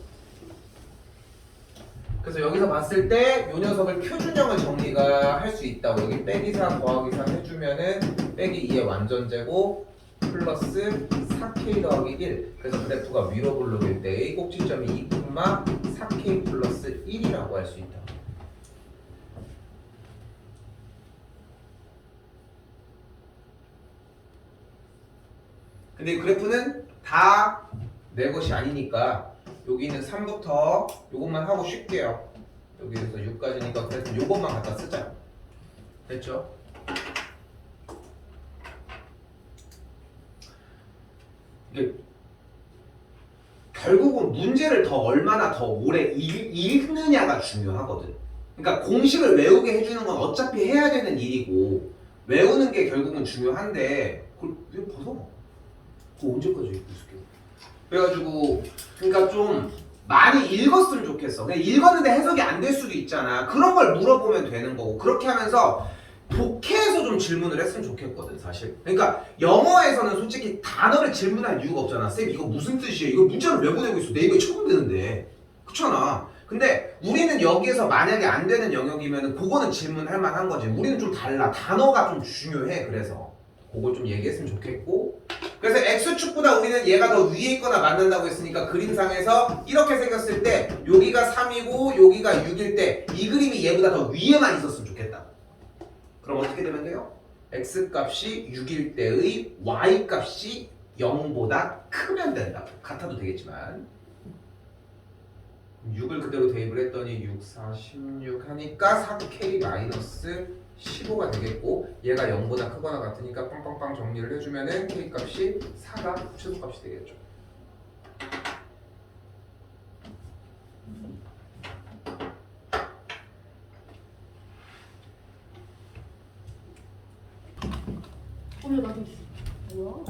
그래서 여기서 봤을 때 요 녀석을 표준형을 정리가 할 수 있다고. 여기 빼기 4 더하기 3 해주면은 빼기 2의 완전제곱 플러스 4k 더하기 1. 그래서 그래프가 위로 볼록일 때의 꼭지점이 2, 4k 플러스 1이라고 할 수 있다. 근데 이 그래프는 다 내 것이 아니니까 여기 있는 3부터 요것만 하고 쉴게요. 여기에서 6까지니까 그래서 요것만 갖다 쓰자. 됐죠? 이게 결국은 문제를 더 얼마나 더 오래 읽느냐가 중요하거든. 그러니까 공식을 외우게 해주는 건 어차피 해야 되는 일이고 외우는 게 결국은 중요한데 그걸 왜 벗어? 그거 언제까지 읽고 있을게? 그래가지고 그러니까 좀 많이 읽었으면 좋겠어. 그냥 읽었는데 해석이 안 될 수도 있잖아. 그런 걸 물어보면 되는 거고. 그렇게 하면서 독해에서 좀 질문을 했으면 좋겠거든 사실. 그러니까 영어에서는 솔직히 단어를 질문할 이유가 없잖아. 쌤 이거 무슨 뜻이에요? 이거 문자를 왜 보내고 있어? 네이버에 처음 되는데. 그렇잖아. 근데 우리는 여기에서 만약에 안 되는 영역이면 그거는 질문할 만한 거지. 우리는 좀 달라. 단어가 좀 중요해. 그래서 그걸 좀 얘기했으면 좋겠고. 그래서 x축보다 우리는 얘가 더 위에 있거나 만난다고 했으니까 그림상에서 이렇게 생겼을 때 여기가 3이고 여기가 6일 때 이 그림이 얘보다 더 위에만 있었으면 좋겠다. 그럼 어떻게 되면 돼요? x값이 6일 때의 y값이 0보다 크면 된다. 같아도 되겠지만 6을 그대로 대입을 했더니 6, 4, 16 하니까 4k 마이너스 15가 되겠고 얘가 0보다 크거나 같으니까 빵빵빵 정리를 해주면은 k값이 4가 최소값이 되겠죠. 오늘 나도 있어. 뭐야?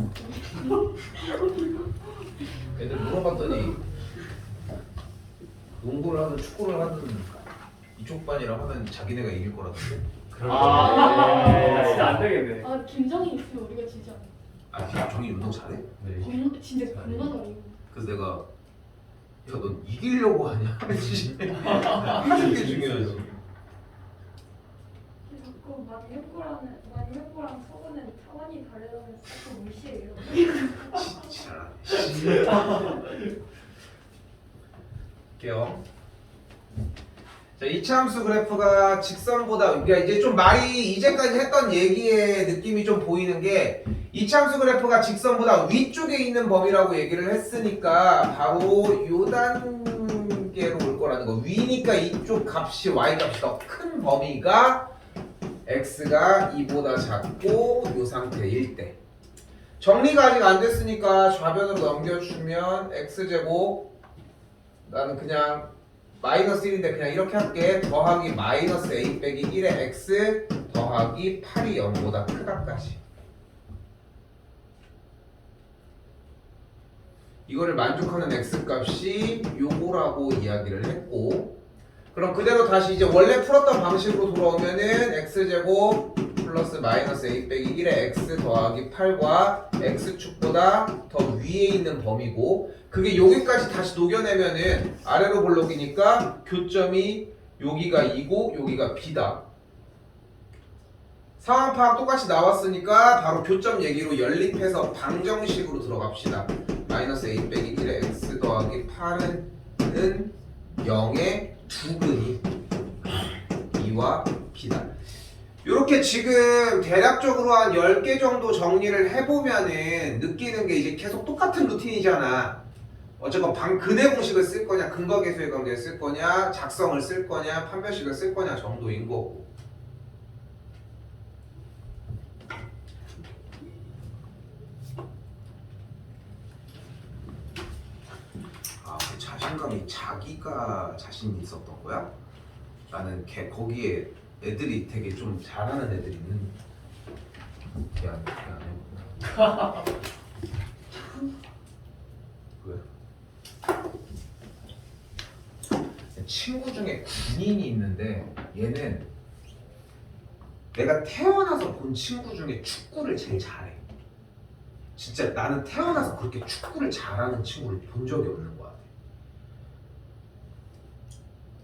애들 물어봤더니 농구를 하든 축구를 하든 이쪽 반이랑 하면 자기네가 이길 거라던데. 진짜 안 되겠네. 아 김정희 있으면 우리가 지지 않아. 아 정이 운동 잘해? 네. 진짜 겁나 잘해. 그래서 내가 야 넌 이기려고 하냐? 이기는 게 중요하지. 자꾸 만육고랑 서구는 차원이 다르다면서 자꾸 무시해요. 진짜. 할게요. 자, 이차함수 그래프가 직선보다 그러니까 이제 좀 말이 이제까지 했던 얘기의 느낌이 좀 보이는 게 이차함수 그래프가 직선보다 위쪽에 있는 범위라고 얘기를 했으니까 바로 요 단계로 올 거라는 거. 위니까 이쪽 값이 y 값이 더 큰 범위가 x가 2보다 작고 요 상태일 때. 정리가 아직 안 됐으니까 좌변으로 넘겨주면 x제곱 나는 그냥 마이너스 1인데 그냥 이렇게 할게. 더하기 마이너스 a 빼기 1의 x 더하기 8이 0보다 크다까지. 이거를 만족하는 x값이 요거라고 이야기를 했고 그럼 그대로 다시 이제 원래 풀었던 방식으로 돌아오면은 x제곱 플러스 마이너스 a 빼기 1의 x 더하기 8과 x축보다 더 위에 있는 범위고 그게 여기까지 다시 녹여내면은 아래로 볼록이니까 교점이 여기가 2고 여기가 b다. 상황 파악 똑같이 나왔으니까 바로 교점 얘기로 연립해서 방정식으로 들어갑시다. 마이너스 a 빼기 1의 x 더하기 8은 0의 두근이 2와 b다. 이렇게 지금 대략적으로 한 10개 정도 정리를 해보면은 느끼는 게 이제 계속 똑같은 루틴이잖아. 어쨌건 근해 공식을 쓸 거냐, 근거계수의 관계를 쓸 거냐, 작성을 쓸 거냐, 판별식을 쓸 거냐 정도인 거고. 아, 그 자신감이 자기가 자신이 있었던 거야? 나는 거기에 애들이 되게 좀 잘하는 애들이 있는. 미안해. 왜? 친구 중에 군인이 있는데 얘는 내가 태어나서 본 친구 중에 축구를 제일 잘해. 진짜 나는 태어나서 그렇게 축구를 잘하는 친구를 본 적이 없는 거야.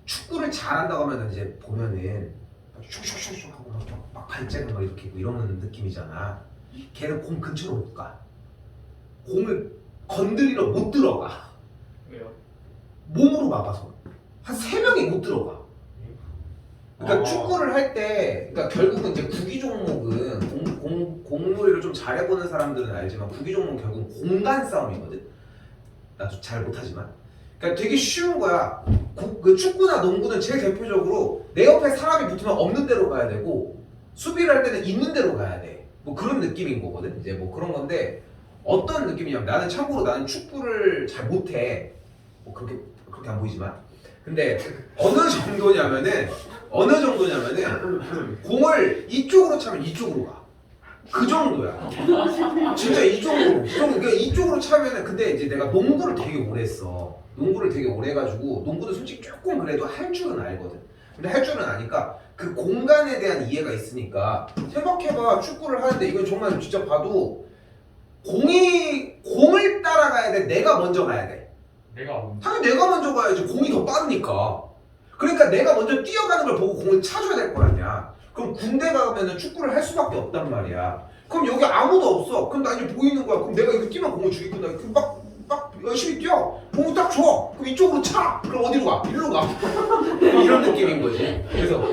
축구를 잘한다고 하면 이제 보면은 슉슉슉슉 하고 막 발재는 막 이렇게 있고 이러는 느낌이잖아. 걔는 공 근처로 못 가. 공을 건드리러 못 들어가. 왜요? 몸으로 막아서 한 3명이 못 들어가. 그러니까 축구를 할 때, 그러니까 결국은 이제 구기 종목은 공놀이를 좀 잘해보는 사람들은 알지만 구기 종목은 결국은 공간 싸움이거든. 나도 잘 못하지만. 그러니까 되게 쉬운 거야. 그 축구나 농구는 제일 대표적으로 내 옆에 사람이 붙으면 없는 데로 가야 되고 수비를 할 때는 있는 데로 가야 돼. 뭐 그런 느낌인 거거든. 이제 뭐 그런 건데 어떤 느낌이냐면 나는 참고로 축구를 잘 못해. 뭐 그렇게 안 보이지만. 근데 어느 정도냐면은 공을 이쪽으로 차면 이쪽으로 가. 그 정도야. 진짜 이쪽으로. 그러니까 이쪽으로 차면은 근데 이제 내가 농구를 되게 오래 했어. 농구를 되게 오래 해가지고 농구도 솔직히 조금 그래도 할 줄은 알거든. 근데 할 줄은 아니까 그 공간에 대한 이해가 있으니까 생각해봐. 축구를 하는데 이건 정말 진짜 봐도 공을 따라가야 돼? 내가 먼저 가야 돼? 당연히 내가 먼저 가야지. 공이 더 빠르니까. 그러니까 내가 먼저 뛰어가는 걸 보고 공을 차줘야 될 거 아니야. 그럼 군대 가면은 축구를 할 수밖에 없단 말이야. 그럼 여기 아무도 없어. 그럼 나 이제 보이는 거야. 그럼 내가 이거 뛰면 공을 주겠구나. 막 열심히 뛰어. 공을 딱 줘. 그럼 이쪽으로 차. 그럼 어디로 가? 일로 가. 이런 느낌인 거지. 그래서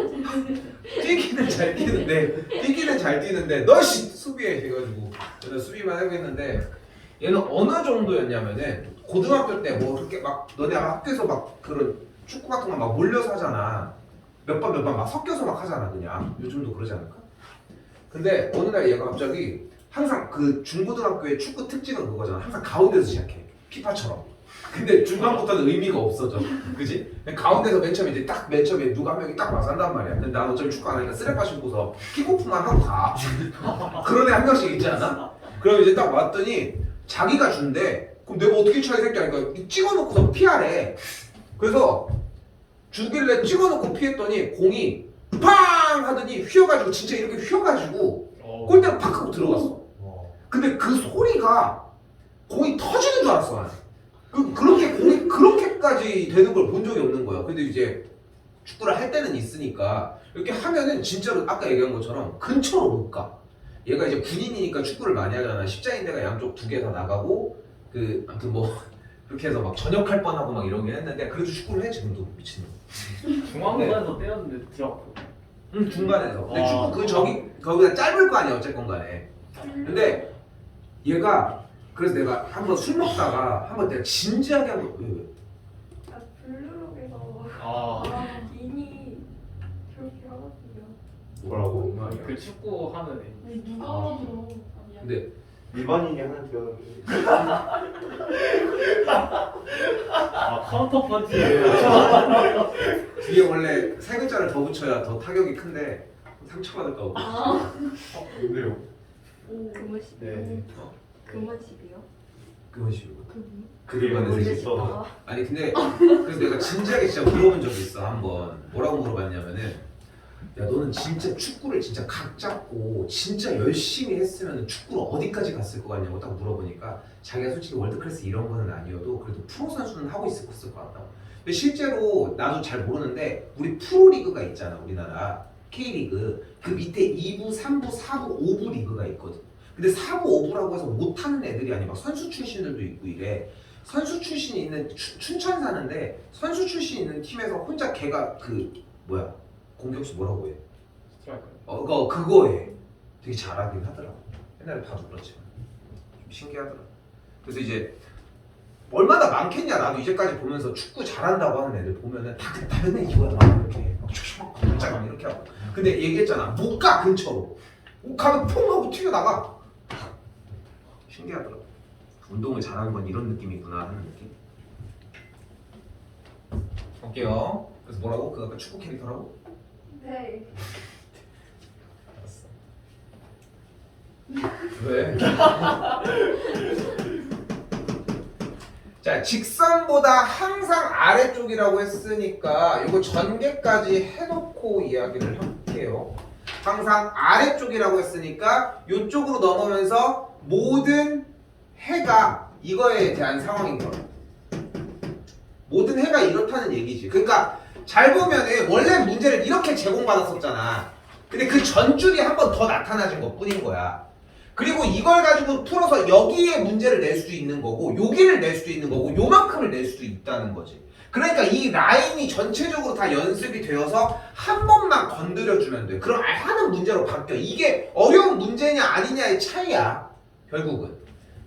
뛰기는 잘 뛰는데 너씨 수비해 해가지고 그래서 수비만 하겠는데 얘는 어느 정도였냐면은 고등학교 때 뭐 그렇게 막 너네 학교에서 막 그런 축구 같은 거 막 몰려서 하잖아. 몇 번 막 섞여서 막 하잖아 그냥. 요즘도 그러지 않을까? 근데 어느 날 얘가 갑자기 항상 그 중고등학교의 축구 특징은 그거잖아. 항상 가운데서 시작해. 피파처럼. 근데 중간부터는 의미가 없어져. 그지? 가운데서 맨 처음에 이제 딱 맨 처음에 누가 한 명이 딱 와서 한단 말이야. 근데 난 어차피 축구 안 하니까 쓰레빠 신고서 킥오프만 하고 가. 그런 애 한 명씩 있지 않아? 그럼 이제 딱 왔더니 자기가 준대. 그럼 내가 어떻게 쳐야 새끼야? 그러니까 찍어놓고서 피하래. 그래서 주길래 찍어놓고 피했더니 공이 팡 하더니 휘어가지고 진짜 이렇게 휘어가지고 골대로 팍 하고 들어갔어. 근데 그 소리가 공이 터지는 줄 알았어 나는. 그렇게 공이 그렇게까지 되는 걸 본 적이 없는 거야. 근데 이제 축구를 할 때는 있으니까 이렇게 하면은 진짜로 아까 얘기한 것처럼 근처로 못 가. 얘가 이제 군인이니까 축구를 많이 하잖아. 십자인대가 양쪽 두 개 다 나가고 그 아무튼 뭐 그렇게 해서 막 전역할 뻔하고 막 이러긴 했는데 그래도 축구를 해 지금도 미친놈. 중앙선에서 때렸는데 들어갔고. 응 중간에서. 근데 축구 그 저기 거기가 짧을 거 아니야 어쨌건 간에. 근데 얘가 그래서 내가 한번 술 먹다가 한번 내가 진지하게 한번 왜? 아, 블루록에서 아, 인이 그렇게 하거든요. 뭐라고? 그 축구 하는 애. 아니, 누가 알아들어. 근데 일반인이 하나 들어갔는데 아, 카운터 펀치예요. 뒤에 원래 세 글자를 더 붙여야 더 타격이 큰데 상처받을까 봐. 아, 근데요. 금은식. 네. 금은식이요? 그런 식으로. 그분? 그들만의 그분이 세계. 있어. 아니 근데 그래서 내가 진지하게 진짜 물어본 적이 있어 한번. 뭐라고 물어봤냐면은 야 너는 진짜 축구를 진짜 각 잡고 진짜 열심히 했으면 축구를 어디까지 갔을 것 같냐고 딱 물어보니까 자기가 솔직히 월드클래스 이런 거는 아니어도 그래도 프로 선수는 하고 있을 것 같다고. 근데 실제로 나도 잘 모르는데 우리 프로리그가 있잖아 우리나라 K리그 그 밑에 2부, 3부, 4부, 5부 리그가 있거든. 근데 4부, 5부라고 해서 못하는 애들이 아니야. 막 선수 출신들도 있고 이래. 선수 출신이 있는 춘천 사는데 선수 출신 있는 팀에서 혼자 걔가 그 뭐야 공격수 뭐라고 해? 스트라이커. 그거 해. 되게 잘하긴 하더라고. 옛날에 봐도 그렇지만 좀 신기하더라. 그래서 이제 얼마나 많겠냐. 나도 이제까지 보면서 축구 잘한다고 하는 애들 보면은 다 맨날 이거야 막 이렇게 막 촉촉 막 이렇게 하고. 근데 얘기했잖아. 못 가 근처로. 가면 퐁 하고 튀어나가. 신기하더라고. 운동을 잘하는 건 이런 느낌이구나 하는 느낌. 볼게요. 그래서 뭐라고? 그 아까 축구 캐릭터라고? 네. 왜? 자, 직선보다 항상 아래쪽이라고 했으니까 이거 전개까지 해놓고 이야기를 할게요. 항상 아래쪽이라고 했으니까 이쪽으로 넘으면서 모든 해가 이거에 대한 상황인 거야. 모든 해가 이렇다는 얘기지. 그러니까 잘 보면은 원래 문제를 이렇게 제공받았었잖아. 근데 그 전줄이 한 번 더 나타나진 것 뿐인 거야. 그리고 이걸 가지고 풀어서 여기에 문제를 낼 수도 있는 거고 여기를 낼 수도 있는 거고 요만큼을 낼 수도 있다는 거지. 그러니까 이 라인이 전체적으로 다 연습이 되어서 한 번만 건드려주면 돼. 그럼 하는 문제로 바뀌어. 이게 어려운 문제냐 아니냐의 차이야. 결국은.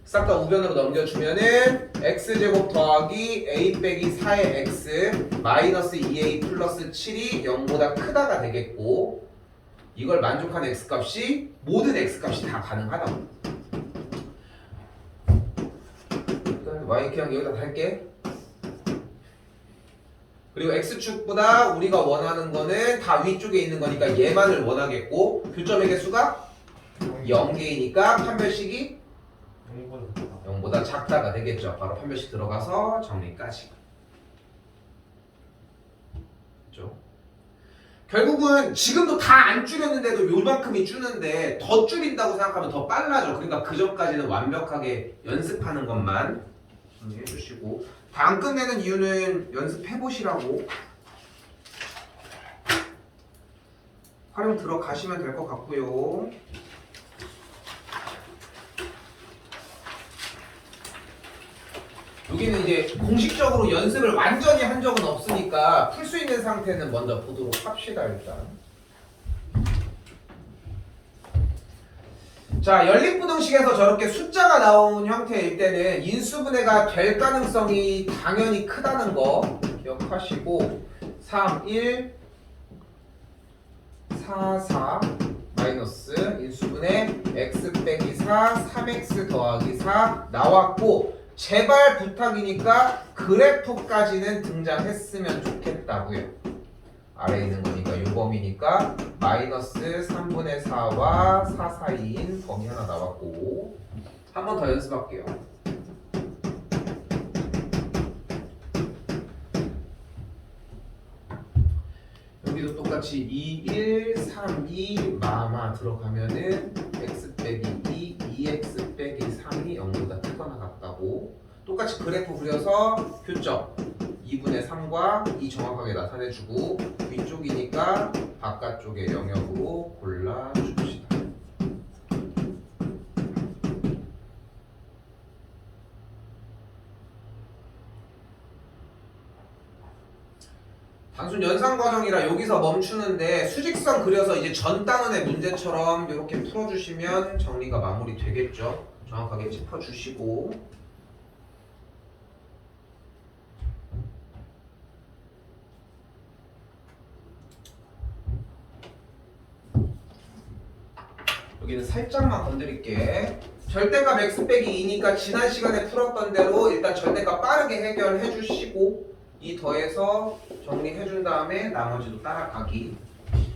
싹 다 우변으로 넘겨주면은 x제곱 더하기 a 빼기 4의 x 마이너스 2a 플러스 7이 0보다 크다가 되겠고 이걸 만족하는 x값이 모든 x값이 다 가능하다고. y 그냥 여기다 달게. 그리고 x축보다 우리가 원하는 거는 다 위쪽에 있는 거니까 얘만을 원하겠고 교점의 개수가 0개이니까 판별식이 0보다 작다가 되겠죠. 바로 판별식 들어가서 정리까지. 그렇죠? 결국은 지금도 다 안 줄였는데도 요만큼이 줄는데 더 줄인다고 생각하면 더 빨라져. 그러니까 그 전까지는 완벽하게 연습하는 것만 정리해 주시고 다 안 끝내는 이유는 연습해 보시라고. 활용 들어가시면 될 것 같고요. 여기는 이제 공식적으로 연습을 완전히 한 적은 없으니까 풀 수 있는 상태는 먼저 보도록 합시다. 일단 자, 연립부등식에서 저렇게 숫자가 나온 형태일 때는 인수분해가 될 가능성이 당연히 크다는 거 기억하시고 3, 1, 4, 4 마이너스 인수분해 x 빼기 4, 3x 더하기 4 나왔고 제발 부탁이니까 그래프까지는 등장했으면 좋겠다고요. 아래에 있는 거니까 요 범위니까 마이너스 3분의 4와 4 사이인 범위 하나 나왔고 한 번 더 연습할게요. 여기도 똑같이 2, 1, 3, 2 마마 들어가면은 x 빼기 2, 2x 빼기 3이 0보다 크거나 같다고 똑같이 그래프 그려서 교점 2분의 3과 2 정확하게 나타내주고 위쪽이니까 바깥쪽의 영역으로 골라줍시다. 단순 연산 과정이라 여기서 멈추는데 수직선 그려서 이제 전 단원의 문제처럼 이렇게 풀어주시면 정리가 마무리 되겠죠. 정확하게 짚어주시고 여기는 살짝만 건드릴게. 절대값 x 빼기 2니까 지난 시간에 풀었던 대로 일단 절대값 빠르게 해결해 주시고 2 더해서 정리해 준 다음에 나머지도 따라가기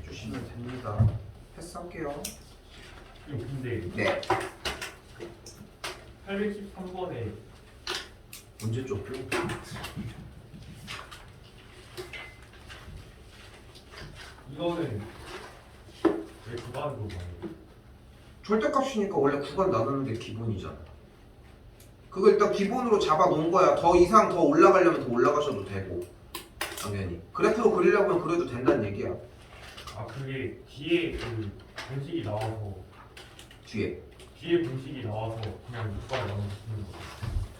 해주시면 됩니다. 패스할게요. 근데 네. 813번에 문제 좁혀. 이거는 왜 구간으로 가요? 절대값이니까 원래 구간 나누는 게 기본이잖아. 그거 일단 기본으로 잡아 놓은 거야. 더 이상 더 올라가려면 더 올라가셔도 되고 당연히 그래프로 그리려고 하면 그래도 된다는 얘기야. 아 그게 뒤에 그 공식이 나와서 뒤에 공식이 나와서 그냥 구간 나누는 거예요.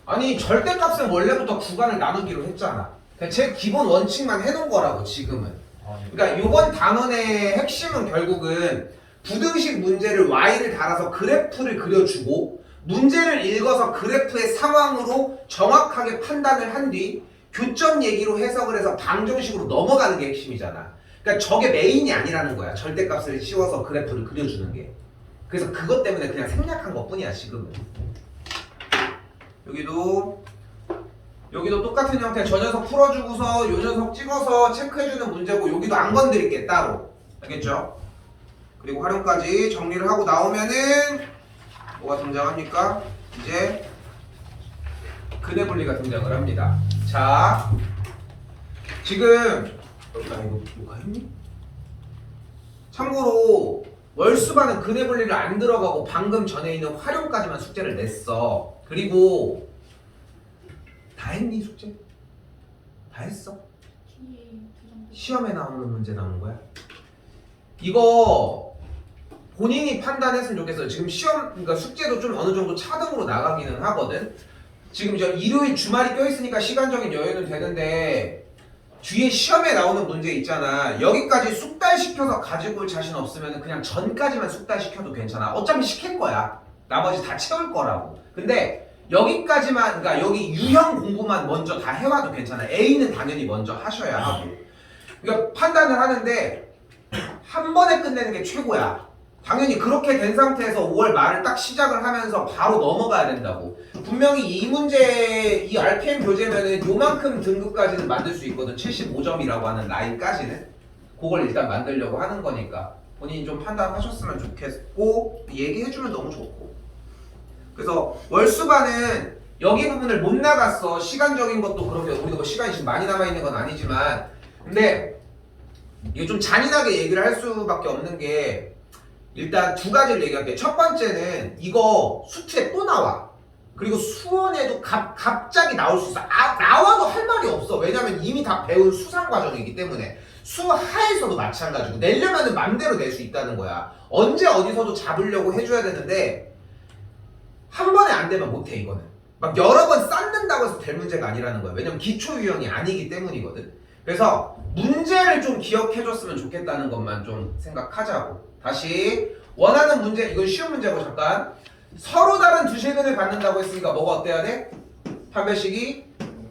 아니 절대값은 원래부터 구간을 나누기로 했잖아. 그냥 제 기본 원칙만 해놓은 거라고 지금은. 아, 네. 그러니까 이번 단원의 핵심은 결국은 부등식 문제를 y를 달아서 그래프를 그려주고 문제를 읽어서 그래프의 상황으로 정확하게 판단을 한 뒤 교점 얘기로 해석을 해서 방정식으로 넘어가는 게 핵심이잖아. 그러니까 저게 메인이 아니라는 거야. 절대값을 씌워서 그래프를 그려주는 게. 그래서 그것 때문에 그냥 생략한 것 뿐이야 지금은. 여기도 똑같은 형태 저 녀석 풀어주고서 요 녀석 찍어서 체크해주는 문제고 여기도 안 건드릴게 따로. 알겠죠? 그리고 활용까지 정리를 하고 나오면은 뭐가 등장합니까? 이제 근해 분리가 등장을 합니다. 자, 지금 나 이거 했니? 참고로 월수반은 근해 분리를 안 들어가고 방금 전에 있는 활용까지만 숙제를 냈어. 그리고 다 했니 숙제? 다 했어? 시험에 나오는 문제 나오는 거야? 이거 본인이 판단했으면 좋겠어요. 지금 시험, 그러니까 숙제도 좀 어느 정도 차등으로 나가기는 하거든. 지금 이제 일요일 주말이 껴있으니까 시간적인 여유는 되는데 뒤에 시험에 나오는 문제 있잖아. 여기까지 숙달시켜서 가지고 올 자신 없으면 그냥 전까지만 숙달시켜도 괜찮아. 어차피 시킬 거야. 나머지 다 채울 거라고. 근데 여기까지만, 그러니까 여기 유형 공부만 먼저 다 해와도 괜찮아. A는 당연히 먼저 하셔야 하고. 그러니까 판단을 하는데 한 번에 끝내는 게 최고야. 당연히 그렇게 된 상태에서 5월 말을 딱 시작을 하면서 바로 넘어가야 된다고. 분명히 이 문제, 이 RPM 교재면은 요만큼 등급까지는 만들 수 있거든. 75점이라고 하는 라인까지는. 그걸 일단 만들려고 하는 거니까 본인이 좀 판단하셨으면 좋겠고 얘기해주면 너무 좋고. 그래서 월수반은 여기 부분을 못 나갔어. 시간적인 것도 그렇게 우리가 뭐 시간이 지금 많이 남아있는 건 아니지만 근데 이게 좀 잔인하게 얘기를 할 수밖에 없는 게 일단 두 가지를 얘기할게요. 첫 번째는 이거 수트에 또 나와. 그리고 수원에도 갑자기 나올 수 있어. 나와도 할 말이 없어. 왜냐면 이미 다 배운 수상 과정이기 때문에 수하에서도 마찬가지고 내려면은 맘대로 낼 수 있다는 거야. 언제 어디서도 잡으려고 해줘야 되는데 한 번에 안 되면 못해 이거는. 막 여러 번 쌓는다고 해서 될 문제가 아니라는 거야. 왜냐면 기초 유형이 아니기 때문이거든. 그래서 문제를 좀 기억해줬으면 좋겠다는 것만 좀 생각하자고. 다시 원하는 문제, 이건 쉬운 문제고 잠깐. 서로 다른 두 실근을 받는다고 했으니까 뭐가 어때야 돼? 판별식이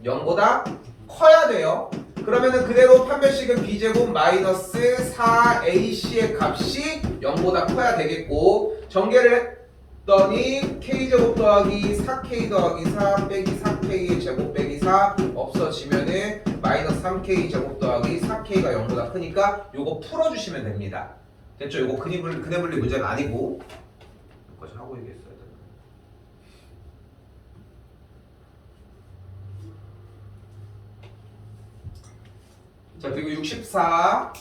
0보다 커야 돼요. 그러면은 그대로 판별식은 b제곱 마이너스 4ac의 값이 0보다 커야 되겠고, 전개를 했더니 k제곱 더하기 4k 더하기 4 빼기 4k의 제곱 빼기 4 없어지면은 마이너스 3k 제곱 더하기 4k가 0보다 크니까 요거 풀어주시면 됩니다. 됐죠? 요거 근해분리 문제는 아니고 여기까지 하고 얘기했어야 되나? 자, 그리고 64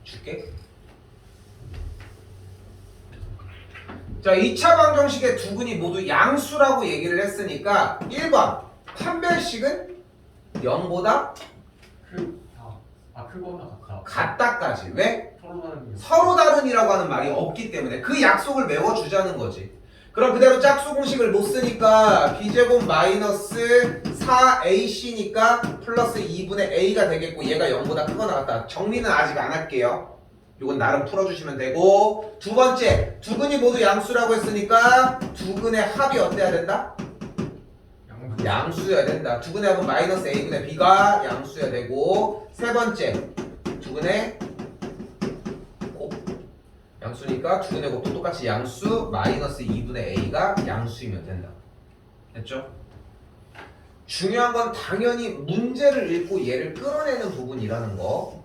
줄게. 자, 2차 방정식의 두 근이 모두 양수라고 얘기를 했으니까 1번 판별식은 0보다 크거나 같다. 같다까지. 왜? 서로 다른 게. 서로 다른이라고 하는 말이 없기 때문에 그 약속을 메워주자는 거지. 그럼 그대로 짝수 공식을 못 쓰니까 b제곱 마이너스 4ac니까 플러스 2분의 a가 되겠고, 얘가 0보다 크거나 같다. 정리는 아직 안 할게요. 요건 나름 풀어주시면 되고, 두 번째 두 근이 모두 양수라고 했으니까 두 근의 합이 어때야 된다? 양수여야 된다. 두 근의 합은 마이너스 a분의 b가 양수여야 되고, 세 번째 두 근의 곱 양수니까 두 근의 곱도 똑같이 양수 마이너스 2분의 a가 양수이면 된다. 됐죠? 중요한 건 당연히 문제를 읽고 얘를 끌어내는 부분이라는 거.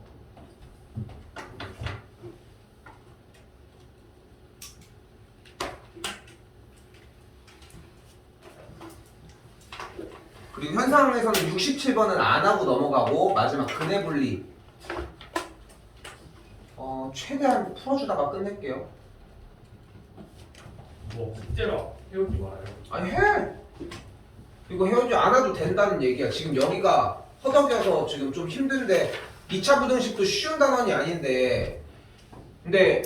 그리고 현상에서는 67번은 안 하고 넘어가고 마지막 근해분리 최대한 풀어주다가 끝낼게요. 뭐 숙제로 해오지 말아요. 아니 해! 이거 해오지 않아도 된다는 얘기야. 지금 여기가 허덕여서 지금 좀 힘든데 2차 부등식도 쉬운 단원이 아닌데, 근데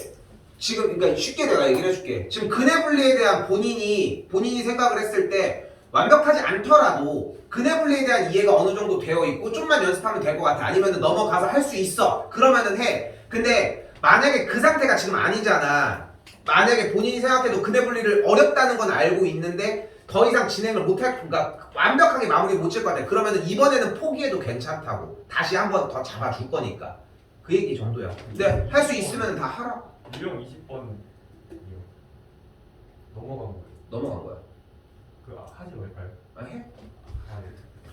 지금 그러니까 쉽게 내가 얘기를 해줄게. 지금 근해분리에 대한 본인이 생각을 했을 때 완벽하지 않더라도 근해분리에 대한 이해가 어느 정도 되어 있고 좀만 연습하면 될 것 같아. 아니면 넘어가서 할 수 있어. 그러면은 해. 근데 만약에 그 상태가 지금 아니잖아. 만약에 본인이 생각해도 근해분리를 어렵다는 건 알고 있는데 더 이상 진행을 못할, 그러니까 완벽하게 마무리 못 칠 것 같아. 그러면은 이번에는 포기해도 괜찮다고. 다시 한 번 더 잡아줄 거니까. 그 얘기 정도야. 근데 할 수 있으면 다 하라. 유형 20번 넘어간 거예요. 넘어간 거야. 하지 말까요? 아, 해. 아, 네.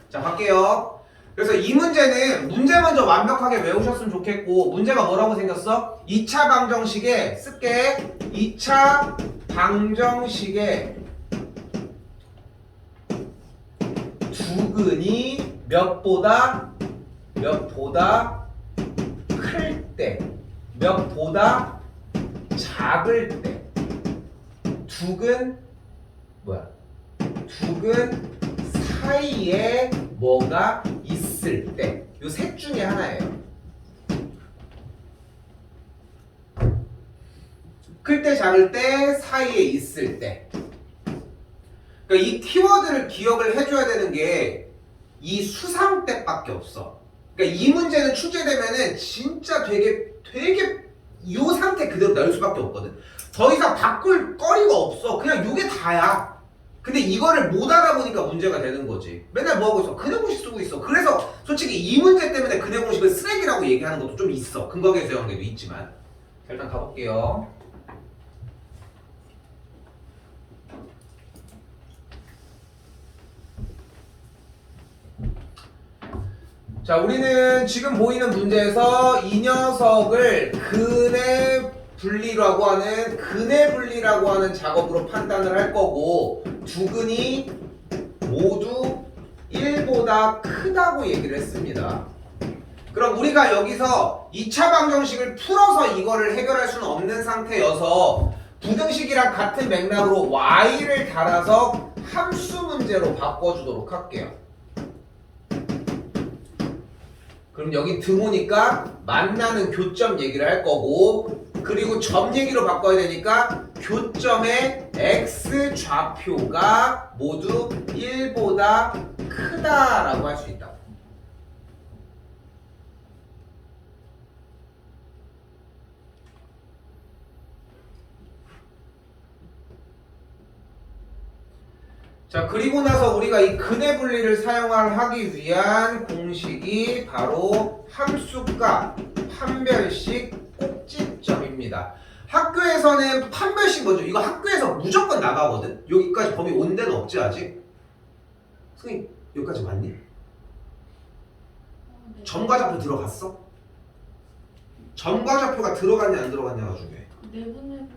자, 갈게요. 그래서 이 문제는 문제 먼저 완벽하게 외우셨으면 좋겠고, 문제가 뭐라고 생겼어? 2차 방정식에 쓸게. 2차 방정식에 두 근이 몇보다 클 때, 몇보다 작을 때, 두 근 사이에 뭐가 있을 때, 요 셋 중에 하나예요. 클 때, 작을 때, 사이에 있을 때. 그러니까 이 키워드를 기억을 해줘야 되는 게 이 수상때밖에 없어. 그러니까 이 문제는 출제되면은 진짜 되게 요 상태 그대로 낼 수밖에 없거든. 더 이상 바꿀 거리가 없어. 그냥 요게 다야. 근데 이거를 못 알아보니까 문제가 되는 거지. 맨날 뭐 하고 있어? 근해공식 쓰고 있어. 그래서 솔직히 이 문제 때문에 근해공식을 쓰레기라고 얘기하는 것도 좀 있어. 근거계수 연계도 있지만. 자, 일단 가볼게요. 자, 우리는 지금 보이는 문제에서 이 녀석을 근해분리라고 하는 작업으로 판단을 할 거고, 두 근이 모두 1보다 크다고 얘기를 했습니다. 그럼 우리가 여기서 2차 방정식을 풀어서 이거를 해결할 수는 없는 상태여서 부등식이랑 같은 맥락으로 y를 달아서 함수 문제로 바꿔주도록 할게요. 그럼 여기 등호니까 만나는 교점 얘기를 할 거고, 그리고 점 얘기로 바꿔야 되니까 교점의 x 좌표가 모두 1보다 크다라고 할 수 있다. 자, 그리고 나서 우리가 이 근의 분리를 하기 위한 공식이 바로 함수값 판별식 꼭지점입니다. 학교에서는 판별식 뭐죠? 이거 학교에서 무조건 나가거든? 여기까지 범위 온 데는 없지 아직? 선생님 여기까지 맞니? 점과 좌표 들어갔어? 점과 좌표가 들어갔냐 안 들어갔냐가 중요해. 내분해라고.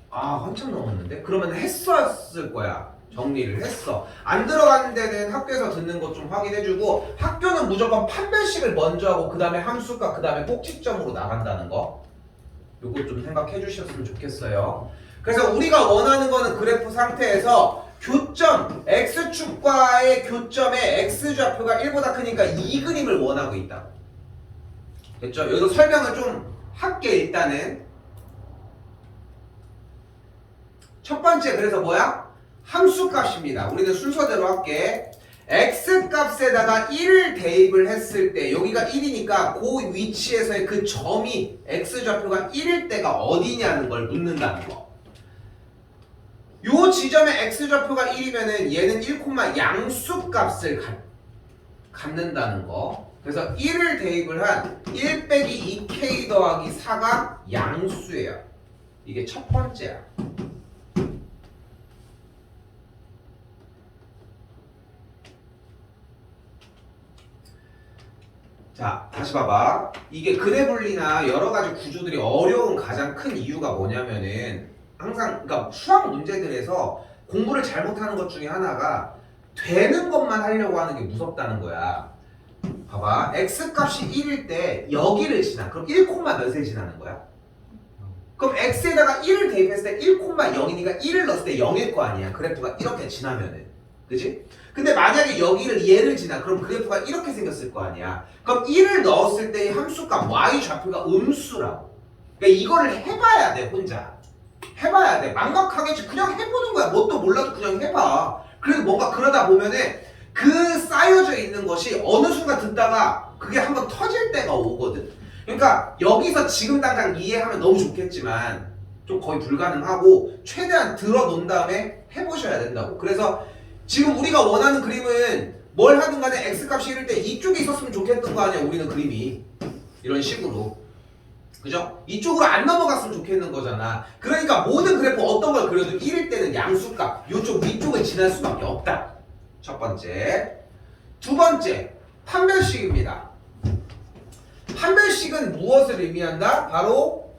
아 한참 넘었는데? 그러면 했었을 거야. 정리를 했어. 안 들어가는 데는 학교에서 듣는 것 좀 확인해주고, 학교는 무조건 판별식을 먼저 하고 그 다음에 함수값 그 다음에 꼭지점으로 나간다는 거, 요거 좀 생각해 주셨으면 좋겠어요. 그래서 우리가 원하는 거는 그래프 상태에서 교점 x축과의 교점의 x좌표가 1보다 크니까 이 그림을 원하고 있다. 됐죠? 여기서 설명을 좀 할게. 일단은 첫 번째, 그래서 뭐야? 함수값입니다. 우리는 순서대로 할게. x값에다가 1을 대입을 했을 때, 여기가 1이니까 그 위치에서의 그 점이 x좌표가 1일 때가 어디냐는 걸 묻는다는 거. 요 지점에 x좌표가 1이면은 얘는 1, 양수값을 갖는다는 거. 그래서 1을 대입을 한 1 빼기 2k 더하기 4가 양수예요. 이게 첫 번째야. 자, 다시 봐봐. 이게 근의 분리나 여러 가지 구조들이 어려운 가장 큰 이유가 뭐냐면은, 항상 그러니까 수학 문제들에서 공부를 잘못하는 것 중에 하나가 되는 것만 하려고 하는 게 무섭다는 거야. 봐봐. x값이 1일 때 여기를 지나. 그럼 1, 몇을 지나는 거야? 그럼 x에다가 1을 대입했을 때 1,0이니까 1을 넣었을 때 0일 거 아니야. 그래프가 이렇게 지나면은. 그치? 근데 만약에 여기를 얘를 지나. 그럼 그래프가 이렇게 생겼을 거 아니야. 그럼 1을 넣었을 때 함수값 y 좌표가 음수라고. 그러니까 이거를 해봐야 돼. 혼자 해봐야 돼. 막막하게 그냥 해보는 거야. 뭣도 몰라도 그냥 해봐. 그래도 뭔가 그러다 보면은 그 쌓여져 있는 것이 어느 순간 듣다가 그게 한번 터질 때가 오거든. 그러니까 여기서 지금 당장 이해하면 너무 좋겠지만 좀 거의 불가능하고, 최대한 들어놓은 다음에 해보셔야 된다고. 그래서 지금 우리가 원하는 그림은 뭘 하든 간에 x값이 1일 때 이쪽에 있었으면 좋겠던 거 아니야. 우리는 그림이 이런 식으로, 그죠? 이쪽으로 안 넘어갔으면 좋겠는 거잖아. 그러니까 모든 그래프 어떤 걸 그려도 1일 때는 양수값 요쪽 위쪽을 지날 수밖에 없다. 첫 번째. 두 번째, 판별식입니다. 판별식은 무엇을 의미한다? 바로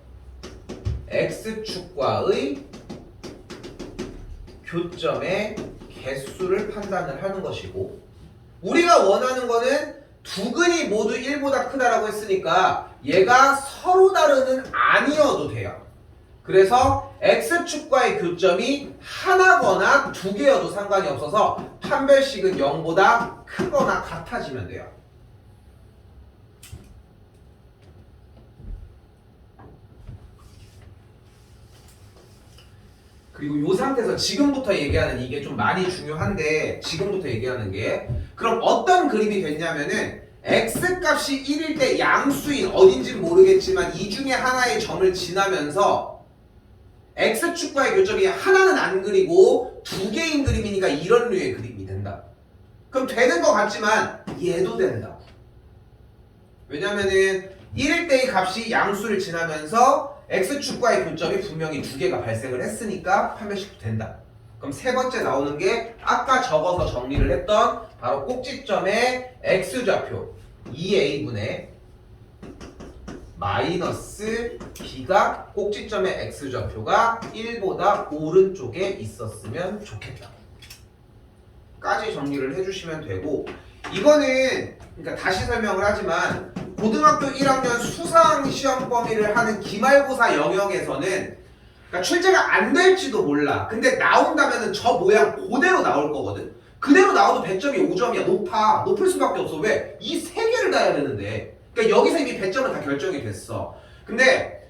x축과의 교점의 개수를 판단을 하는 것이고, 우리가 원하는 거는 두 근이 모두 1보다 크다라고 했으니까 얘가 서로 다르는 아니어도 돼요. 그래서 x축과의 교점이 하나거나 두 개여도 상관이 없어서 판별식은 0보다 크거나 같아지면 돼요. 그리고 이 상태에서 지금부터 얘기하는 이게 좀 많이 중요한데, 지금부터 얘기하는 게, 그럼 어떤 그림이 됐냐면은 x값이 1일 때 양수인 어딘지는 모르겠지만 이 중에 하나의 점을 지나면서 x축과의 교점이 하나는 안 그리고 두 개인 그림이니까 이런 류의 그림이 된다. 그럼 되는 것 같지만 얘도 된다. 왜냐면은 1일 때의 값이 양수를 지나면서 x축과의 교점이 분명히 두 개가 발생을 했으니까 판별식도 된다. 그럼 세 번째 나오는 게 아까 적어서 정리를 했던 바로 꼭지점의 x좌표 2a분의 마이너스 b가 꼭지점의 x좌표가 1보다 오른쪽에 있었으면 좋겠다 까지 정리를 해주시면 되고, 이거는 그러니까 다시 설명을 하지만 고등학교 1학년 수상 시험 범위를 하는 기말고사 영역에서는 그러니까 출제가 안 될지도 몰라. 근데 나온다면은 저 모양 그대로 나올 거거든. 그대로 나와도 100점이 5점이야. 높아. 높을 수밖에 없어. 왜? 이 세 개를 다 해야 되는데. 그러니까 여기서 이미 100점은 다 결정이 됐어. 근데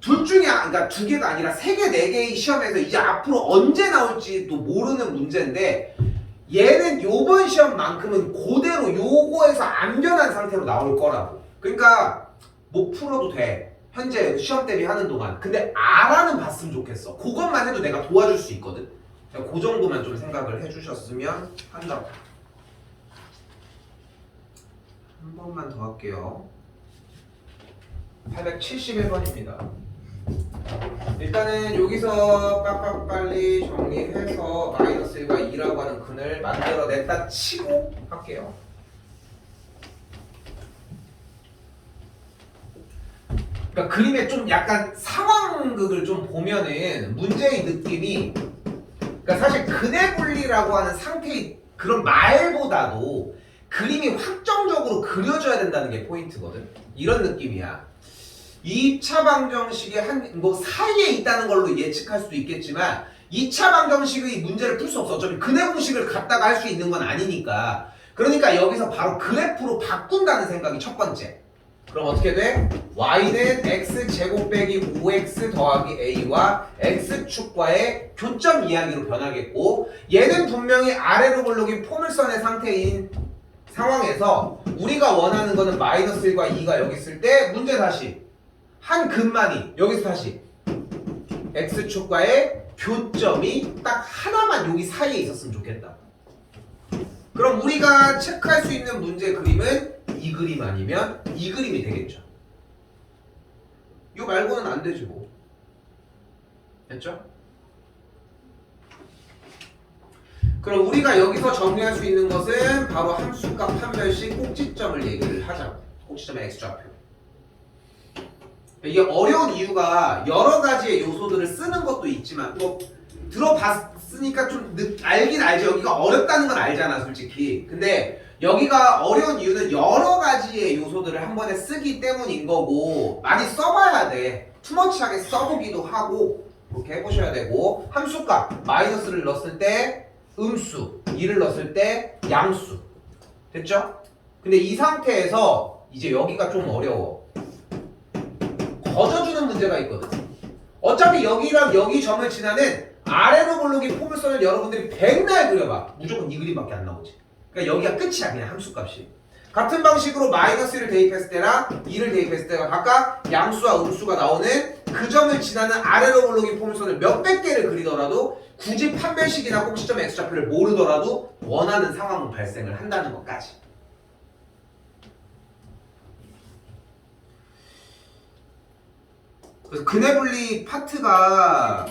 둘 중에 그러니까 두 개가 아니라 세 개, 네 개의 시험에서 이제 앞으로 언제 나올지도 모르는 문제인데 얘는 요번 시험만큼은 그대로 요거에서 안 변한 상태로 나올 거라고. 그러니까 못 풀어도 돼. 현재 시험 대비 하는 동안. 근데 R는 봤으면 좋겠어. 그것만 해도 내가 도와줄 수 있거든. 그 정도만 좀 생각을 해주셨으면 한다. 한 번만 더 할게요. 871번입니다. 일단은 여기서 빡빡 빨리 정리해서 마이너스 1과 2라고 하는 근을 만들어냈다 치고 할게요. 그러니까 그림에 좀 약간 상황극을 좀 보면은 문제의 느낌이 그러니까 사실 근의 분리라고 하는 상태의 그런 말보다도 그림이 확정적으로 그려져야 된다는 게 포인트거든. 이런 느낌이야. 2차 방정식의 뭐 사이에 있다는 걸로 예측할 수도 있겠지만 2차 방정식의 문제를 풀 수 없어. 어차피 근의 공식을 갖다가 할 수 있는 건 아니니까. 그러니까 여기서 바로 그래프로 바꾼다는 생각이 첫 번째. 그럼 어떻게 돼? y는 x제곱 빼기 5x 더하기 a와 x축과의 교점 이야기로 변하겠고 얘는 분명히 아래로 볼록인 포물선의 상태인 상황에서 우리가 원하는 거는 마이너스 1과 2가 여기 있을 때 문제 다시 한 근만이 여기서 다시 x축과의 교점이 딱 하나만 여기 사이에 있었으면 좋겠다. 그럼 우리가 체크할 수 있는 문제 그림은 이 그림 아니면 이 그림이 되겠죠. 이거 말고는 안 되지 뭐. 됐죠? 그럼 우리가 여기서 정리할 수 있는 것은 바로 함수값 판별식 꼭지점을 얘기를 하자고. 꼭지점의 x좌표. 이게 어려운 이유가 여러 가지의 요소들을 쓰는 것도 있지만 뭐 들어봤으니까 좀 알긴 알지. 여기가 어렵다는 건 알잖아 솔직히. 근데 여기가 어려운 이유는 여러 가지의 요소들을 한 번에 쓰기 때문인 거고 많이 써봐야 돼. 투머치하게 써보기도 하고 그렇게 해보셔야 되고 함수값 마이너스를 넣었을 때 음수 2를 넣었을 때 양수 됐죠? 근데 이 상태에서 이제 여기가 좀 어려워. 거저주는 문제가 있거든. 어차피 여기랑 여기 점을 지나는 아래로 볼록인 포물선을 여러분들이 백날 그려봐. 무조건 이 그림밖에 안 나오지. 그러니까 여기가 끝이야 그냥 함수값이. 같은 방식으로 마이너스 1을 대입했을 때랑 2를 대입했을 때가 각각 양수와 음수가 나오는 그 점을 지나는 아래로 볼록인 포물선을 몇백 개를 그리더라도 굳이 판별식이나 꼭지점 x좌표를 모르더라도 원하는 상황은 발생을 한다는 것까지. 그래서 근해분리 파트가